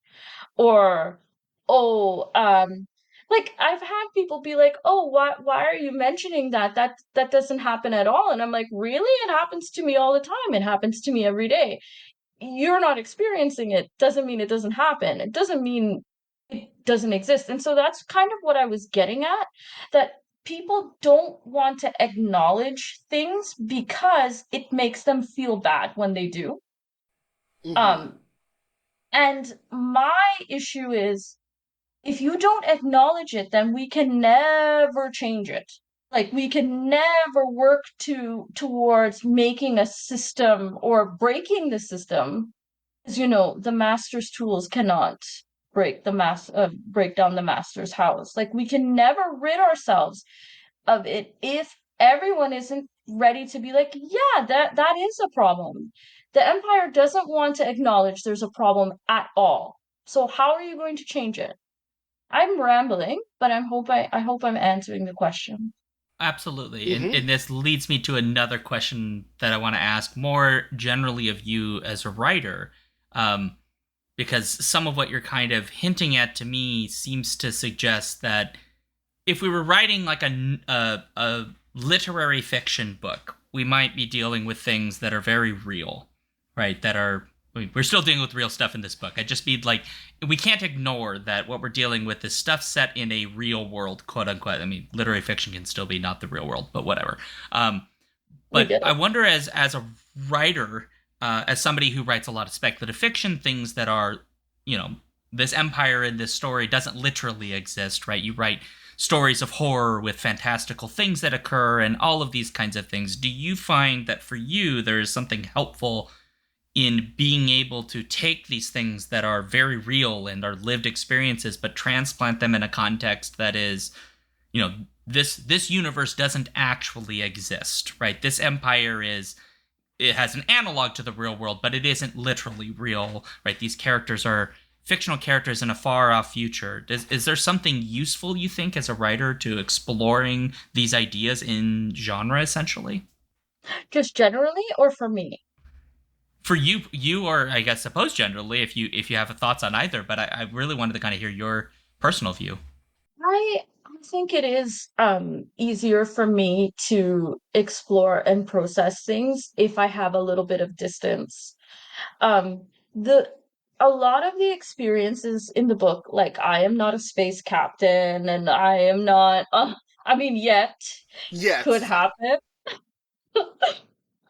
Or, oh, like I've had people be like, oh, why are you mentioning that? That doesn't happen at all. And I'm like, really? It happens to me all the time. It happens to me every day. You're not experiencing it doesn't mean it doesn't happen. It doesn't mean it doesn't exist. And so that's kind of what I was getting at, that people don't want to acknowledge things because it makes them feel bad when they do. Mm-hmm. Um, and my issue is, if you don't acknowledge it, then we can never change it. Like we can never work towards making a system or breaking the system. Because the master's tools cannot break down the master's house. Like we can never rid ourselves of it if everyone isn't ready to be like, yeah, that is a problem. The empire doesn't want to acknowledge there's a problem at all. So how are you going to change it? I'm rambling, but I hope I'm answering the question. Absolutely. And, Mm-hmm. and this leads me to another question that I want to ask more generally of you as a writer. Um, because some of what you're kind of hinting at to me seems to suggest that if we were writing like a literary fiction book, we might be dealing with things that are very real, right? That are we're still dealing with real stuff in this book. I just mean like we can't ignore that what we're dealing with is stuff set in a real world, quote unquote. I mean, literary fiction can still be not the real world, but whatever. We But get I it. wonder, as a writer, as somebody who writes a lot of speculative fiction, things that are, you know, this empire in this story doesn't literally exist, right? You write stories of horror with fantastical things that occur and all of these kinds of things. Do you find that for you there is something helpful in being able to take these things that are very real and are lived experiences, but transplant them in a context that is, you know, this universe doesn't actually exist, right? This empire is, it has an analog to the real world, but it isn't literally real, right? These characters are fictional characters in a far off future. Is there something useful, you think, as a writer to exploring these ideas in genre, essentially? Just generally, or for me? For you, or I guess suppose generally, if you have thoughts on either, but I really wanted to kind of hear your personal view. I think it is easier for me to explore and process things if I have a little bit of distance. The A lot of the experiences in the book, like I am not a space captain and I am not I mean yet could Yes. happen.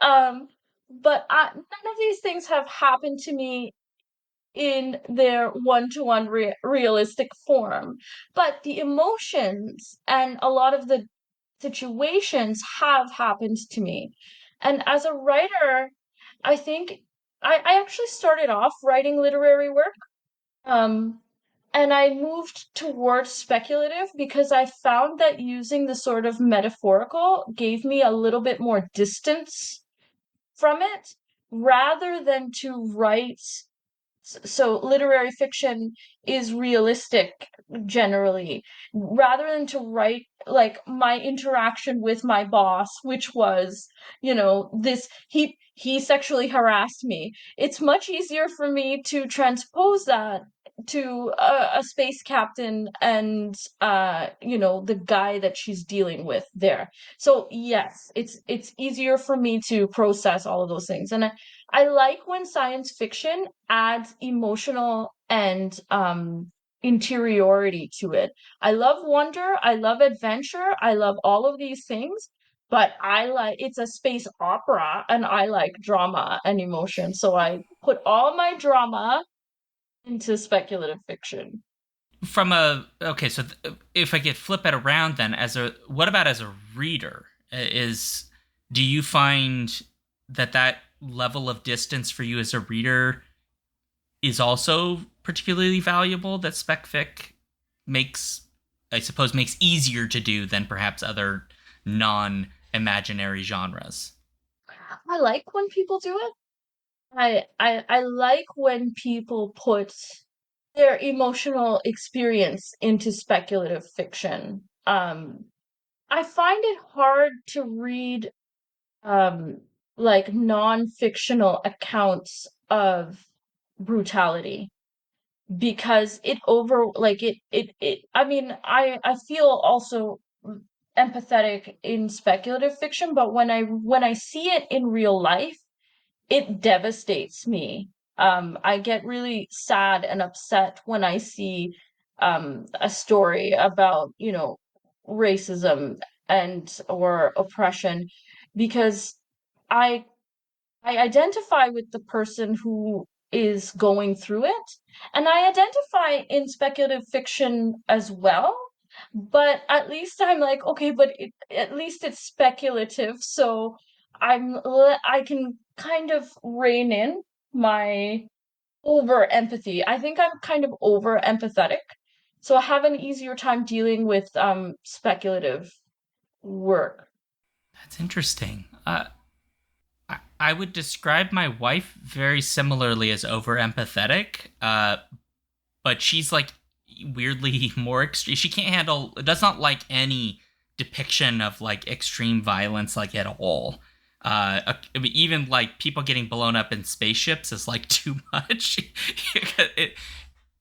Um, but none of these things have happened to me in their one-to-one realistic form. But the emotions and a lot of the situations have happened to me. And as a writer, I think I actually started off writing literary work. Um, and I moved towards speculative because I found that using the sort of metaphorical gave me a little bit more distance from it rather than to write. So literary fiction is realistic generally, rather than to write like my interaction with my boss, which was, this he sexually harassed me. It's much easier for me to transpose that to a space captain and the guy that she's dealing with there. So yes, it's easier for me to process all of those things. And I like when science fiction adds emotional and interiority to it. I love wonder, I love adventure, I love all of these things, but I like it's a space opera and I like drama and emotion. So I put all my drama into speculative fiction. From a okay, so if I could flip it around, then as a what about as a reader? Is Do you find that level of distance for you as a reader is also particularly valuable, that spec fic makes, I suppose, makes easier to do than perhaps other non-imaginary genres? I like when people do it. I like when people put their emotional experience into speculative fiction. I find it hard to read um like non-fictional accounts of brutality because it over like it I mean I feel also empathetic in speculative fiction, but when I see it in real life it devastates me. I get really sad and upset when I see a story about, racism and or oppression because I I identify with the person who is going through it, and I identify in speculative fiction as well. But at least I'm like, okay, but at least it's speculative, so I can kind of rein in my over empathy. I think I'm kind of over empathetic, so I have an easier time dealing with speculative work. That's interesting. I would describe my wife very similarly as over empathetic, but she's like weirdly more extreme. She can't handle, does not like any depiction of like extreme violence, like at all. I mean, even like people getting blown up in spaceships is like too much. it,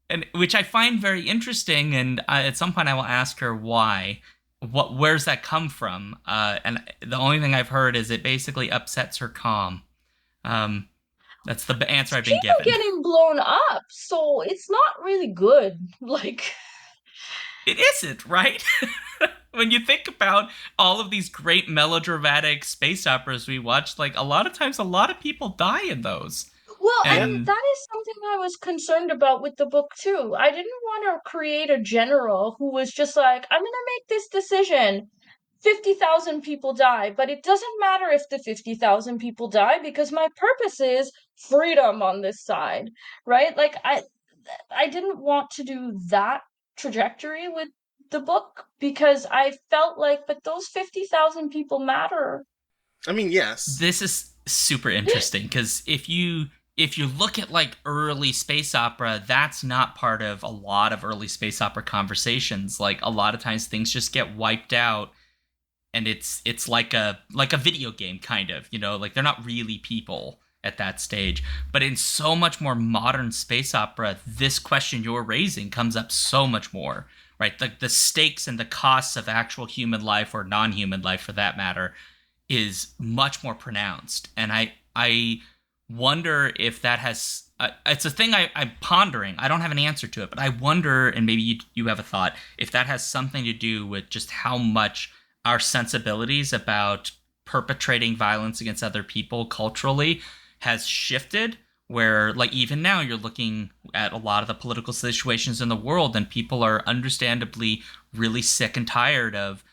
and which I find very interesting. And at some point, I will ask her why. Where's that come from? And the only thing I've heard is it basically upsets her calm. Um, That's the answer I've been people given. getting blown up, so it's not really good. Like, It isn't, right? When you think about all of these great melodramatic space operas we watched, like a lot of times a lot of people die in those. well, Yeah. and And that is something I was concerned about with the book too. I didn't want to create a general who was just like, I'm going to make this decision. 50,000 people die, but it doesn't matter if the 50,000 people die because my purpose is freedom on this side, right? Like I didn't want to do that trajectory with the book because I felt like, but those 50,000 people matter. I mean, yes. this is super interesting because if you look at like early space opera, that's not part of a lot of early space opera conversations. Like a lot of times things just get wiped out and it's like a video game kind of, like they're not really people at that stage. But in so much more modern space opera, this question you're raising comes up so much more, right? The stakes and the costs of actual human life or non-human life for that matter is much more pronounced. And I wonder if that has it's a thing I'm pondering. I don't have an answer to it, but I wonder, and maybe you have a thought, if that has something to do with just how much our sensibilities about perpetrating violence against other people culturally has shifted, where like even now you're looking at a lot of the political situations in the world and people are understandably really sick and tired of,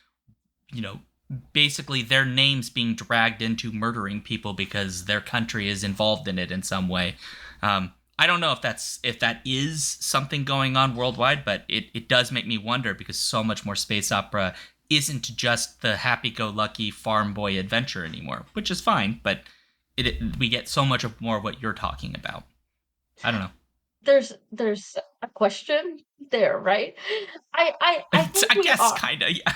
basically their names being dragged into murdering people because their country is involved in it in some way. I don't know if that is something going on worldwide, but it does make me wonder because so much more space opera isn't just the happy-go-lucky farm boy adventure anymore, which is fine, but we get so much more of what you're talking about. I don't know. There's a question there, right? I think I we guess are. kind of, yeah.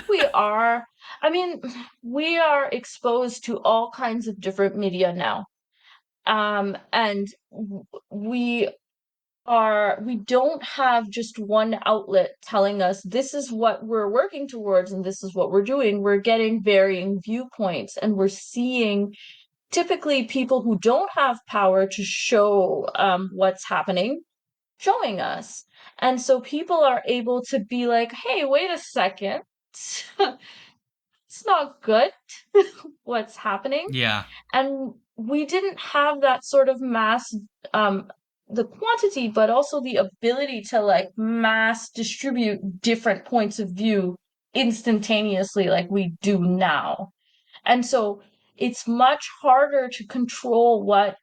We are. I mean, we are exposed to all kinds of different media now. And we don't have just one outlet telling us this is what we're working towards and this is what we're doing. We're getting varying viewpoints and we're seeing typically people who don't have power to show what's happening showing us. And so people are able to be like, hey, wait a second. It's not good what's happening. Yeah. And we didn't have that sort of mass, the quantity, but also the ability to like mass distribute different points of view instantaneously like we do now. And so it's much harder to control what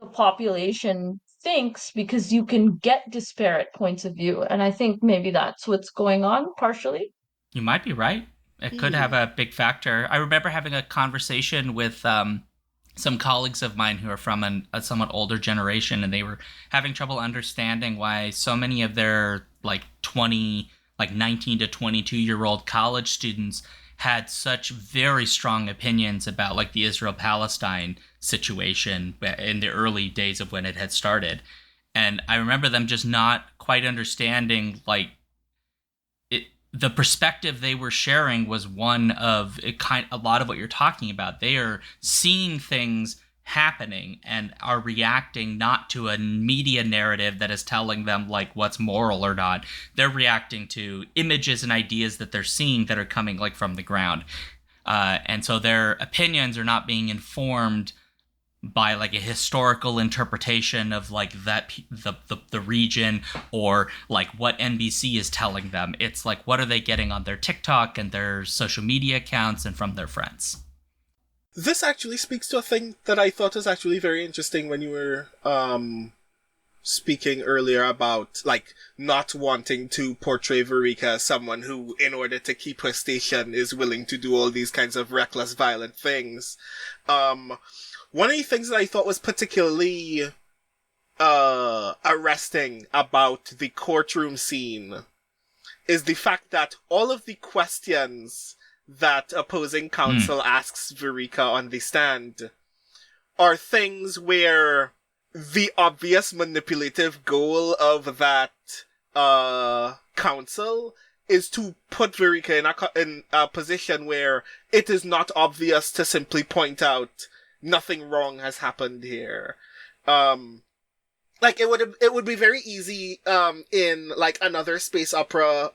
the population thinks because you can get disparate points of view. And I think maybe that's what's going on partially. You might be right. It could have a big factor. I remember having a conversation with some colleagues of mine who are from a somewhat older generation, and they were having trouble understanding why so many of their 19 to 22-year-old college students had such very strong opinions about like the Israel-Palestine situation in the early days of when it had started. And I remember them just not quite understanding the perspective they were sharing was one of a lot of what you're talking about. They are seeing things happening and are reacting not to a media narrative that is telling them like what's moral or not. They're reacting to images and ideas that they're seeing that are coming like from the ground. And so their opinions are not being informed by like a historical interpretation of like that the region or like what NBC is telling them. It's like what are they getting on their TikTok and their social media accounts and from their friends. This actually speaks to a thing that I thought was actually very interesting when you were speaking earlier about like not wanting to portray Verika as someone who, in order to keep her station, is willing to do all these kinds of reckless, violent things. One of the things that I thought was particularly arresting about the courtroom scene is the fact that all of the questions that opposing counsel asks Verika on the stand are things where the obvious manipulative goal of that counsel is to put Verika in a position where it is not obvious to simply point out nothing wrong has happened here. Like it would be very easy in like another space opera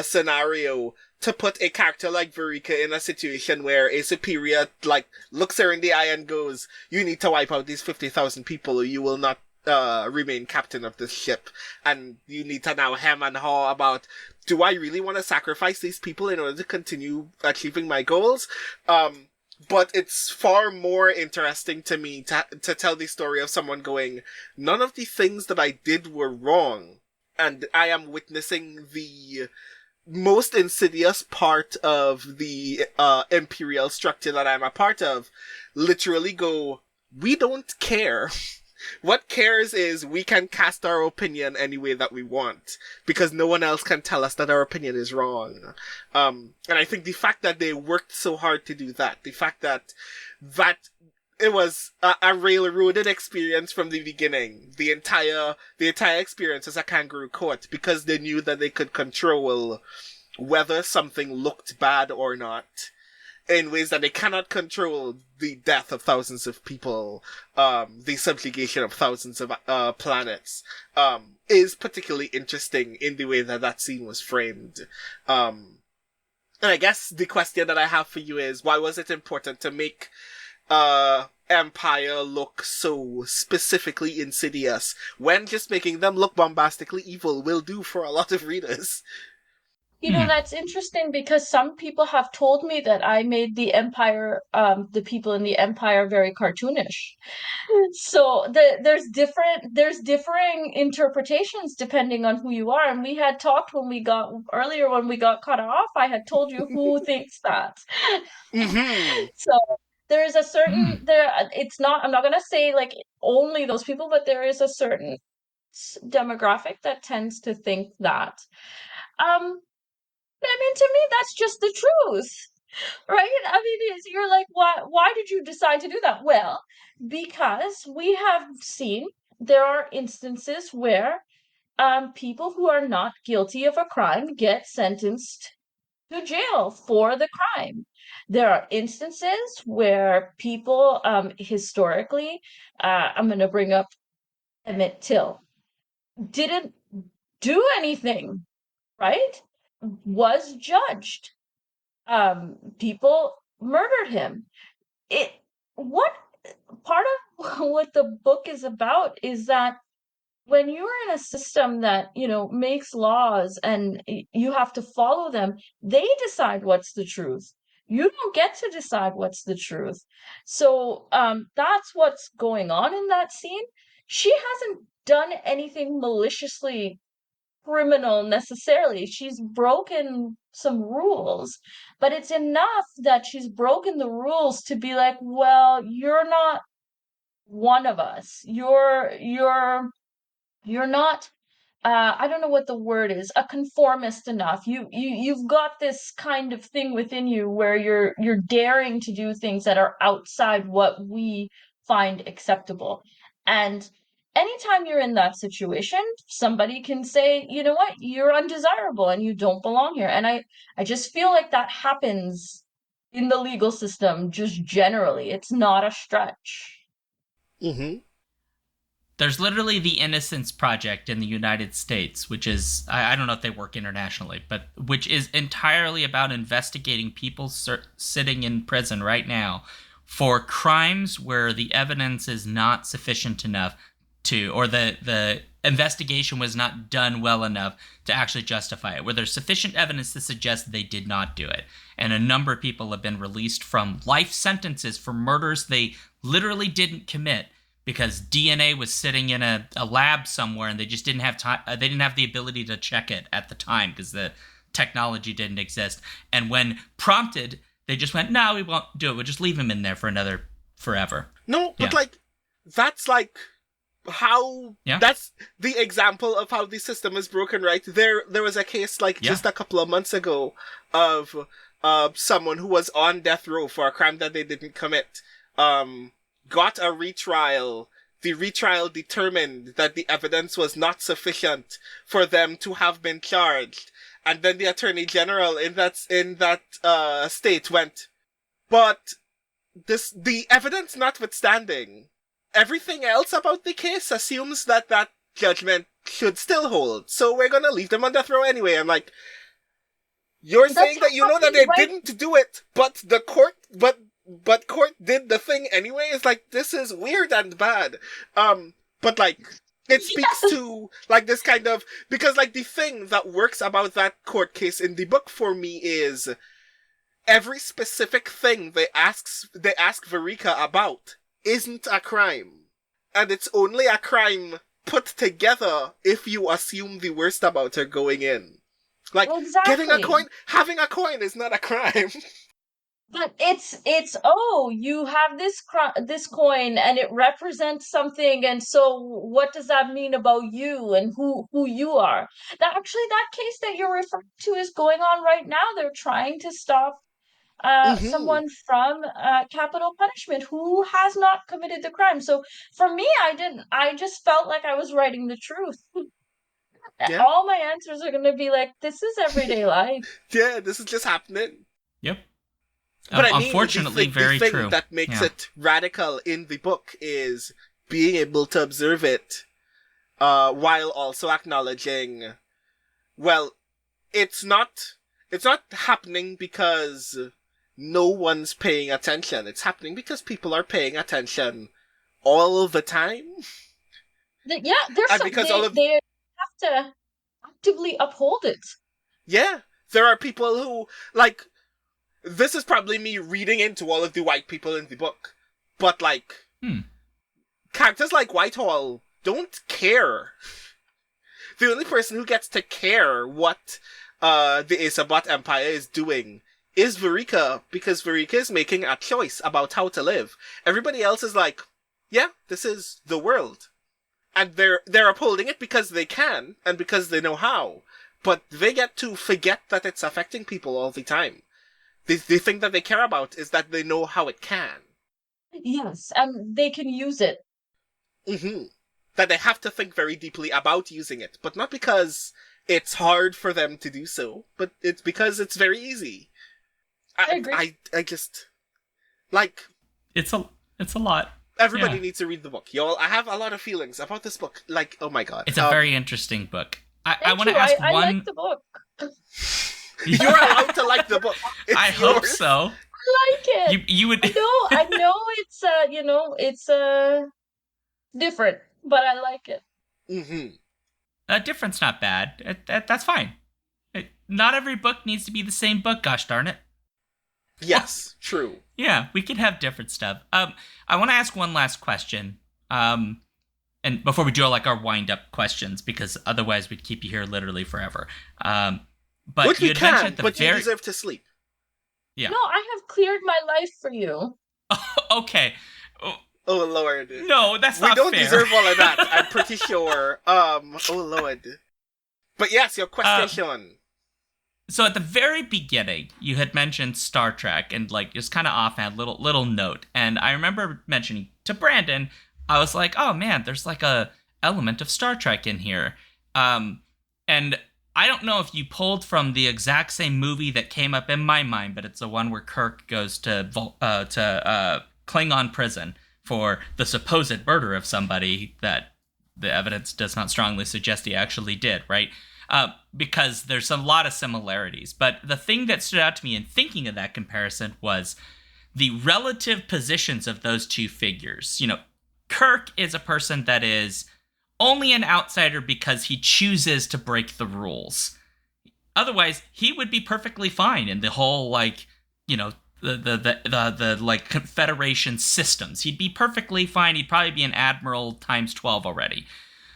scenario to put a character like Verika in a situation where a superior like looks her in the eye and goes, "You need to wipe out these 50,000 people, or you will not remain captain of this ship." And you need to now hem and haw about, do I really want to sacrifice these people in order to continue achieving my goals? But it's far more interesting to me to tell the story of someone going, none of the things that I did were wrong, and I am witnessing the most insidious part of the imperial structure that I'm a part of literally go, we don't care. What cares is we can cast our opinion any way that we want, because no one else can tell us that our opinion is wrong. And I think the fact that they worked so hard to do that, the fact that it was a railroaded experience from the beginning, the entire experience as a kangaroo court, because they knew that they could control whether something looked bad or not, in ways that they cannot control the death of thousands of people, the subjugation of thousands of planets, is particularly interesting in the way that that scene was framed. And I guess the question that I have for you is, why was it important to make Empire look so specifically insidious, when just making them look bombastically evil will do for a lot of readers? You know, that's interesting because some people have told me that I made the Empire, the people in the Empire very cartoonish. So there's differing interpretations depending on who you are. And we had talked when we got cut off, I had told you who thinks that. Mm-hmm. So there is a certain it's not, I'm not gonna say like only those people, but there is a certain demographic that tends to think that. Um, I mean, to me, that's just the truth, right? I mean, you're like, why did you decide to do that? Well, because we have seen there are instances where people who are not guilty of a crime get sentenced to jail for the crime. There are instances where people, historically, I'm going to bring up Emmett Till, didn't do anything, right? Was judged. People murdered him. It what part of what the book is about is that when you're in a system that, you know, makes laws and you have to follow them, they decide what's the truth. You don't get to decide what's the truth. So that's what's going on in that scene. She hasn't done anything maliciously criminal necessarily. She's broken some rules, but it's enough that she's broken the rules to be like, well, you're not one of us. You're not I don't know what the word is, a conformist enough. You've got this kind of thing within you where you're daring to do things that are outside what we find acceptable. And anytime you're in that situation, somebody can say, you know what, you're undesirable and you don't belong here. And I just feel like that happens in the legal system just generally. It's not a stretch. Mm-hmm. There's literally the Innocence Project in the United States, which is, I don't know if they work internationally, but which is entirely about investigating people sitting in prison right now for crimes where the evidence is not sufficient enough to, or the investigation was not done well enough to actually justify it, where there's sufficient evidence to suggest they did not do it. And a number of people have been released from life sentences for murders they literally didn't commit, because DNA was sitting in a lab somewhere and they just didn't have time. They didn't have the ability to check it at the time because the technology didn't exist. And when prompted, they just went, "No, we won't do it. We'll just leave him in there for another forever." No, but Yeah. like, that's like how that's the example of how the system is broken, right? There was a case like just a couple of months ago of someone who was on death row for a crime that they didn't commit. Got a retrial. The retrial determined that the evidence was not sufficient for them to have been charged. And then the Attorney General in that state went, but the evidence notwithstanding, everything else about the case assumes that that judgment should still hold. So we're gonna leave them on death row anyway. I'm like, you're That's saying that you know that happening they right. didn't do it, but the court, but court did the thing anyway. It's like, this is weird and bad. But like, it speaks to like this kind of, because like the thing that works about that court case in the book for me is every specific thing they ask Verika about isn't a crime, and it's only a crime put together if you assume the worst about her going in. Like, Exactly. getting a coin, having a coin is not a crime. But it's oh, you have this coin and it represents something, and so what does that mean about you and who you are? That case that you're referring to is going on right now. They're trying to stop Mm-hmm. someone from capital punishment who has not committed the crime. So for me, I just felt like I was writing the truth. Yeah. All my answers are going to be like, this is everyday life. Yeah, this is just happening. Yep. But I mean, Unfortunately, the very thing true. that makes Yeah. it radical in the book is being able to observe it while also acknowledging, well, it's not happening because no one's paying attention. It's happening because people are paying attention all of the time. Yeah, And because they have to actively uphold it. yeah, there are people who, like, this is probably me reading into all of the white people in the book, but like, characters like Whitehall don't care. The only person who gets to care what the Aesabot Empire is doing is Verika, because Verika is making a choice about how to live. Everybody else is like, yeah, this is the world. And they're upholding it because they can, and because they know how. But they get to forget that it's affecting people all the time. The thing that they care about is that they know how it can. Yes, and they can use it. Mm-hmm. That they have to think very deeply about using it, but not because it's hard for them to do so, but it's because it's very easy. I agree. I just, like, It's a lot. everybody Yeah. needs to read the book, y'all. I have a lot of feelings about this book. Like, oh my god, It's a very interesting book. I Thank want to you. ask I one. like the book. You're allowed to like the book. It's I hope yours. so. I like it. You would. I know it's it's different, but I like it. Mm-hmm. Different's not bad. That's fine. Not every book needs to be the same book. Gosh darn it. Yes, true. Yeah, we can have different stuff. I want to ask one last question. And before we do like our wind up questions, because otherwise we'd keep you here literally forever. But Which you we had mentioned can, at the but you very deserve to sleep. yeah. No, I have cleared my life for you. Okay. Oh lord. No, that's We not don't fair. deserve all of that. I'm pretty sure. Oh lord. But yes, your question. So at the very beginning, you had mentioned Star Trek and like just kind of offhand little note, and I remember mentioning to Brandon, I was like, oh man, there's like a element of Star Trek in here, and I don't know if you pulled from the exact same movie that came up in my mind, but it's the one where Kirk goes to Klingon prison for the supposed murder of somebody that the evidence does not strongly suggest he actually did, right? Because there's a lot of similarities. But the thing that stood out to me in thinking of that comparison was the relative positions of those two figures. You know, Kirk is a person that is only an outsider because he chooses to break the rules. Otherwise, he would be perfectly fine in the whole, like, you know, the like Confederation systems. He'd be perfectly fine. He'd probably be an admiral times 12 already.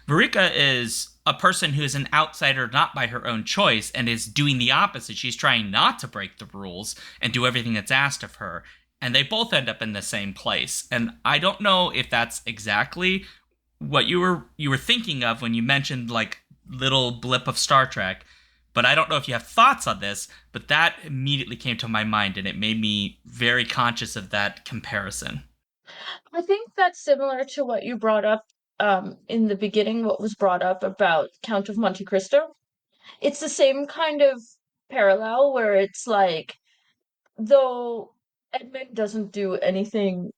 Verika is a person who is an outsider not by her own choice and is doing the opposite. She's trying not to break the rules and do everything that's asked of her. And they both end up in the same place. And I don't know if that's exactly what you were thinking of when you mentioned like little blip of Star Trek. But I don't know if you have thoughts on this, but that immediately came to my mind and it made me very conscious of that comparison. I think that's similar to what you brought up in the beginning, what was brought up about Count of Monte Cristo. It's the same kind of parallel where it's like, though Edmund doesn't do anything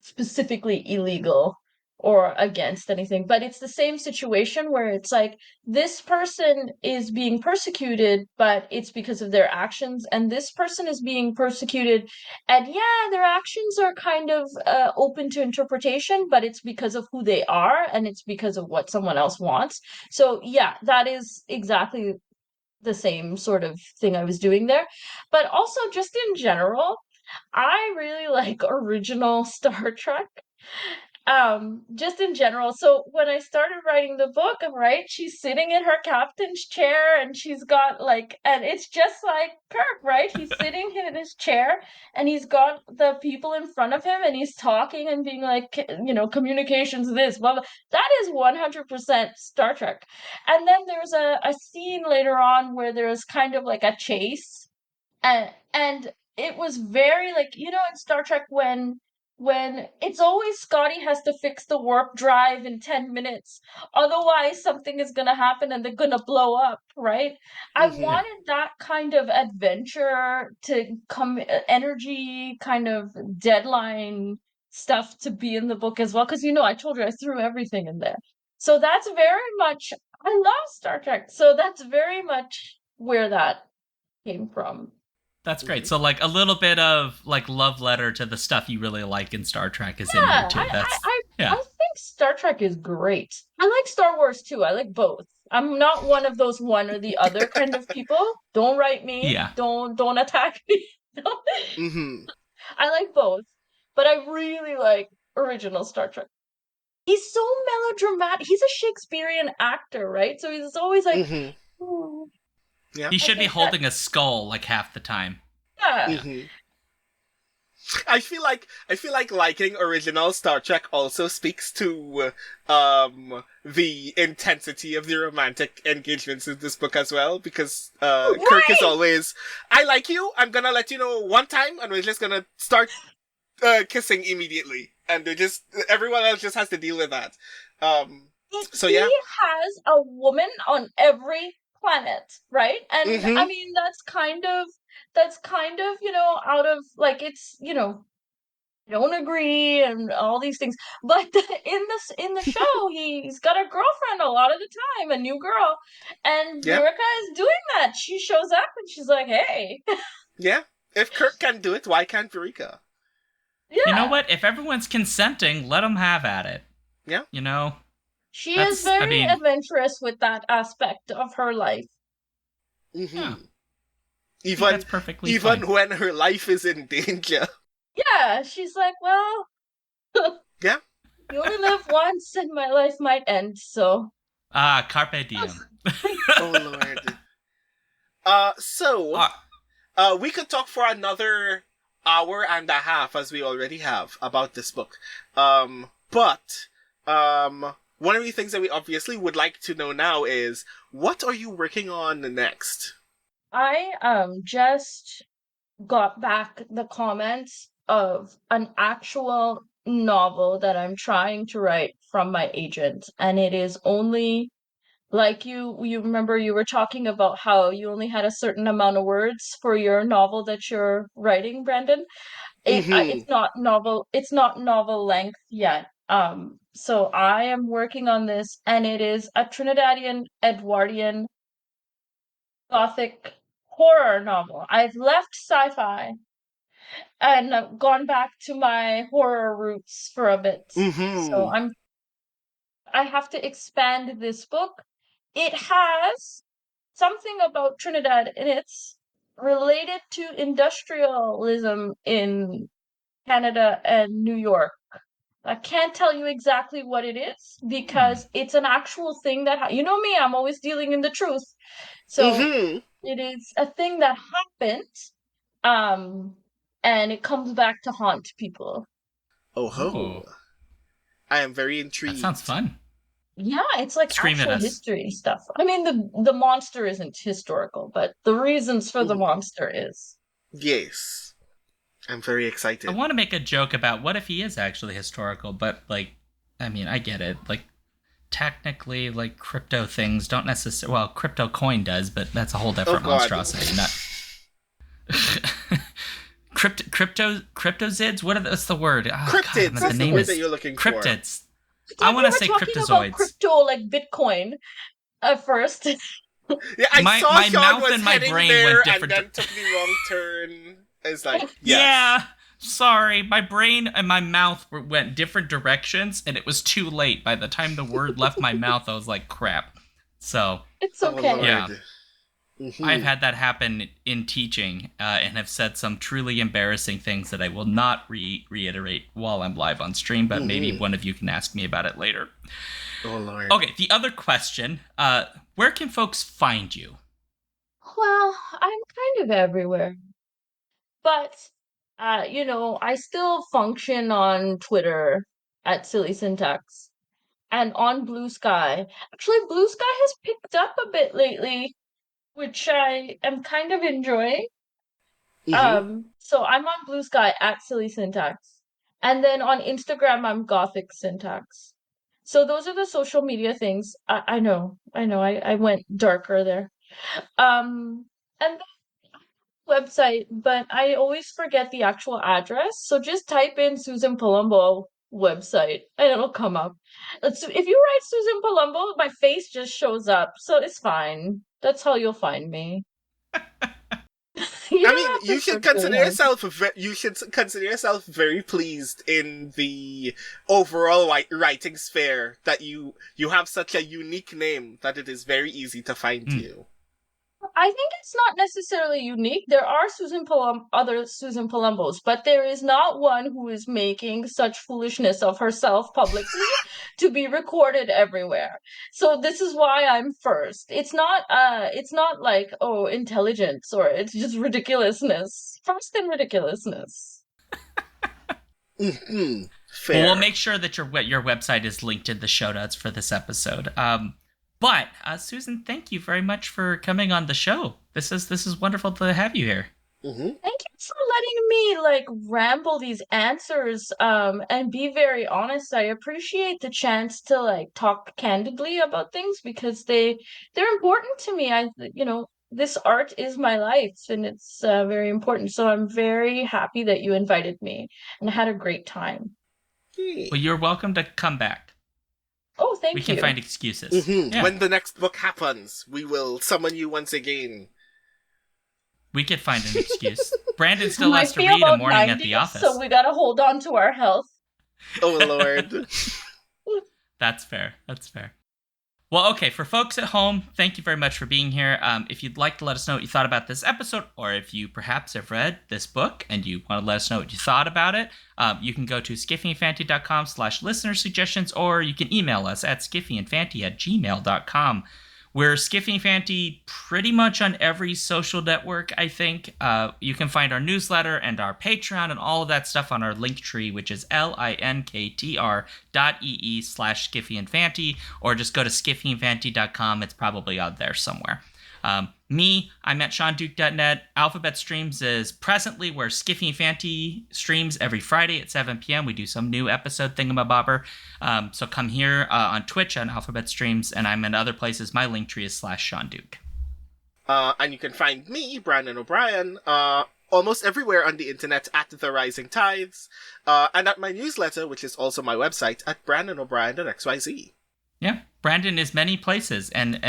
specifically illegal, or against anything, but it's the same situation where it's like this person is being persecuted, but it's because of their actions, and this person is being persecuted, and yeah, their actions are kind of open to interpretation, but it's because of who they are and it's because of what someone else wants. So yeah, that is exactly the same sort of thing I was doing there. But also, just in general, I really like original Star Trek. Just in general. So when I started writing the book, right, she's sitting in her captain's chair and she's got like, and it's just like Kirk, right? He's sitting in his chair and he's got the people in front of him and he's talking and being like, communications this, blah, blah. That is 100% Star Trek. And then there's a scene later on where there's kind of like a chase, and it was very like, in Star Trek when it's always Scotty has to fix the warp drive in 10 minutes, otherwise something is going to happen and they're going to blow up, right? I Mm-hmm. wanted that kind of adventure to come, energy, kind of deadline stuff to be in the book as well, because I told you I threw everything in there. So that's very much, I love Star Trek, so that's very much where that came from. That's great. Mm-hmm. So like a little bit of like love letter to the stuff you really like in Star Trek is in here Yeah, too. I Yeah. think Star Trek is great. I like Star Wars too. I like both. I'm not one of those one or the other kind of people. Don't write me. Yeah. Don't attack me. Don't- Mm-hmm. I like both, but I really like original Star Trek. He's so melodramatic. He's a Shakespearean actor, right? So he's always like, Mm-hmm. "Oh, Yeah. He I should be think that." holding a skull like half the time. Yeah. Mm-hmm. I feel like liking original Star Trek also speaks to the intensity of the romantic engagements in this book as well, because Kirk is Right. always, I like you, I'm gonna let you know one time and we're just gonna start kissing immediately, and everyone else just has to deal with that. So He yeah. has a woman on every planet, right? And I Mm-hmm. mean that's kind of, out of like it's, don't agree and all these things. But in the show, he's got a girlfriend a lot of the time, a new girl. And Yeah. Verica is doing that. She shows up and she's like, "Hey." Yeah. If Kirk can do it, why can't Eureka? You know Yeah. what? If everyone's consenting, let them have at it. Yeah. You know, She is I very mean, adventurous with that aspect of her life. yeah, Mm-hmm. I think Even that's perfectly even fine. when her life is in danger. Yeah, she's like, "Well, Yeah. you only live once and my life might end, so." Carpe diem. Oh Lord. So Ah, we could talk for another hour and a half, as we already have, about this book. But one of the things that we obviously would like to know now is, what are you working on next? I just got back the comments of an actual novel that I'm trying to write from my agent, and it is only like you remember you were talking about how you only had a certain amount of words for your novel that you're writing, Brandon. Mm-hmm. It's not novel length yet. So I am working on this, and it is a Trinidadian Edwardian Gothic horror novel. I've left sci-fi and gone back to my horror roots for a bit. So Mm-hmm. I have to expand this book. It has something about Trinidad in it's related to industrialism in Canada and New York. I can't tell you exactly what it is because it's an actual thing that you know me, I'm always dealing in the truth. So Mm-hmm. it is a thing that happened, um, and it comes back to haunt people. Oh ho. ooh, I am very that sounds intrigued. fun. Yeah, it's like Scream at actual us. history stuff. I mean, the monster isn't historical, but the reasons for the Mhm. monster is. Yes. I'm very I excited. want to make a joke about what if he is actually historical, but like, I mean, I get it. Like, technically, like crypto things don't necessarily. Well, crypto coin does, but that's a whole Oh different god. monstrosity. Not crypto zids. What's the word? Oh, God, Cryptids the is the name word is that you're looking for. cryptids. I thought want you to were say talking about cryptozoids. crypto, like Bitcoin, at first. Yeah, I saw My Sean mouth was and my heading brain there went and different. then took the wrong turn. It's like, yes. Yeah, sorry. My brain and my mouth went different directions, and it was too late. By the time the word left my mouth, I was like, crap. So, It's Oh, okay. Lord. yeah. Mhm. I've had that happen in teaching and have said some truly embarrassing things that I will not reiterate while I'm live on stream, but maybe one of you can ask me about it later. Oh, Lord. Okay, the other question, where can folks find you? Well, I'm kind of everywhere. But, I still function on Twitter at Silly Syntax and on Blue Sky. Actually, Blue Sky has picked up a bit lately, which I am kind of enjoying. So I'm on Blue Sky at Silly Syntax. And then on Instagram, I'm Gothic Syntax. So those are the social media things. I know, I went darker there. And website, but I always forget the actual address. So just type in Susan Palumbo website and it'll come up. If you write Susan Palumbo, my face just shows up. So it's fine. That's how you'll find me. You I don't mean, have to you should search really consider hard. yourself you should consider yourself very pleased in the overall writing sphere that you have such a unique name that it is very easy to find you. I think it's not necessarily unique. There are other Susan Palumbos, but there is not one who is making such foolishness of herself publicly to be recorded everywhere. So this is why I'm first. It's not like, oh, intelligence, or it's just ridiculousness. First in ridiculousness. Fair. Well, we'll make sure that your website is linked in the show notes for this episode. But Susan, thank you very much for coming on the show. This is wonderful to have you here. Thank you for letting me ramble these answers and be very honest. I appreciate the chance to talk candidly about things because they're important to me. This art is my life and it's very important. So I'm very happy that you invited me and I had a great time. Well, you're welcome to come back. Oh, thank you. We can find excuses. Yeah. When the next book happens, we will summon you once again. We could find an excuse. Brandon still Might has to be read a about morning 90, at the office. So we gotta hold on to our health. Oh, Lord. That's fair. That's fair. Well, okay, for folks at home, thank you very much for being here. If you'd like to let us know what you thought about this episode, or if you perhaps have read this book and you want to let us know what you thought about it, you can go to skiffyandfanty.com/listener suggestions, or you can email us at skiffyandfanty@gmail.com. We're Skiffy and Fanty pretty much on every social network, I think. You can find our newsletter and our Patreon and all of that stuff on our link tree, which is linktr.ee/skiffyandfanty, or just go to skiffyandfanty.com. It's probably out there somewhere. I'm at SeanDuke.net. Alphabet Streams is presently where Skiffy and Fanty streams every Friday at 7 p.m. We do some new episode thingamabobber. So come here on Twitch on Alphabet Streams, and I'm in other places. My link tree is /SeanDuke. And you can find me, Brandon O'Brien, almost everywhere on the internet at The Rising Tides, and at my newsletter, which is also my website, at brandonobrien.xyz. Yeah, Brandon is many places, and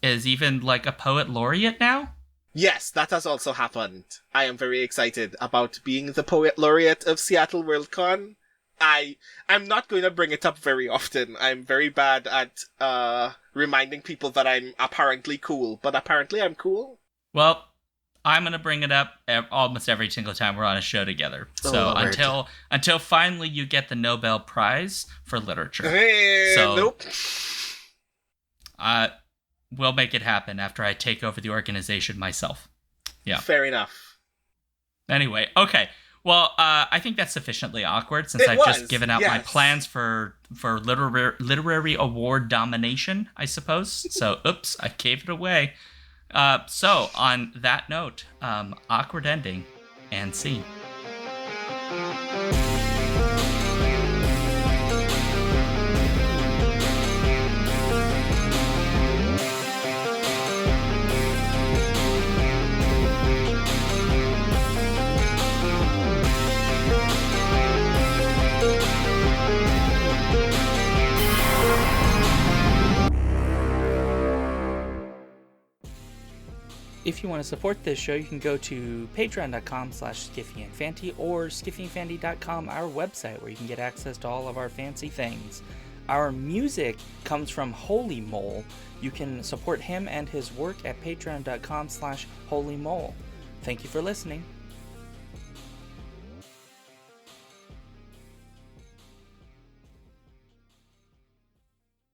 is even like a poet laureate now. Yes, that has also happened. I am very excited about being the poet laureate of Seattle Worldcon. I'm not going to bring it up very often. I'm very bad at reminding people that I'm apparently cool, but apparently I'm cool. Well, I'm going to bring it up almost every single time we're on a show together. So until finally you get the Nobel Prize for Literature. Nope. We'll make it happen after I take over the organization myself. Yeah. Fair enough. Anyway, okay. Well, I think that's sufficiently awkward since I've just given out my plans for literary award domination, I suppose. So, oops, I gave it away. So, on that note, awkward ending and scene. If you want to support this show, you can go to patreon.com/skiffyandfanty or skiffyandfanty.com, our website, where you can get access to all of our fancy things. Our music comes from Holy Mole. You can support him and his work at patreon.com/holymole. Thank you for listening.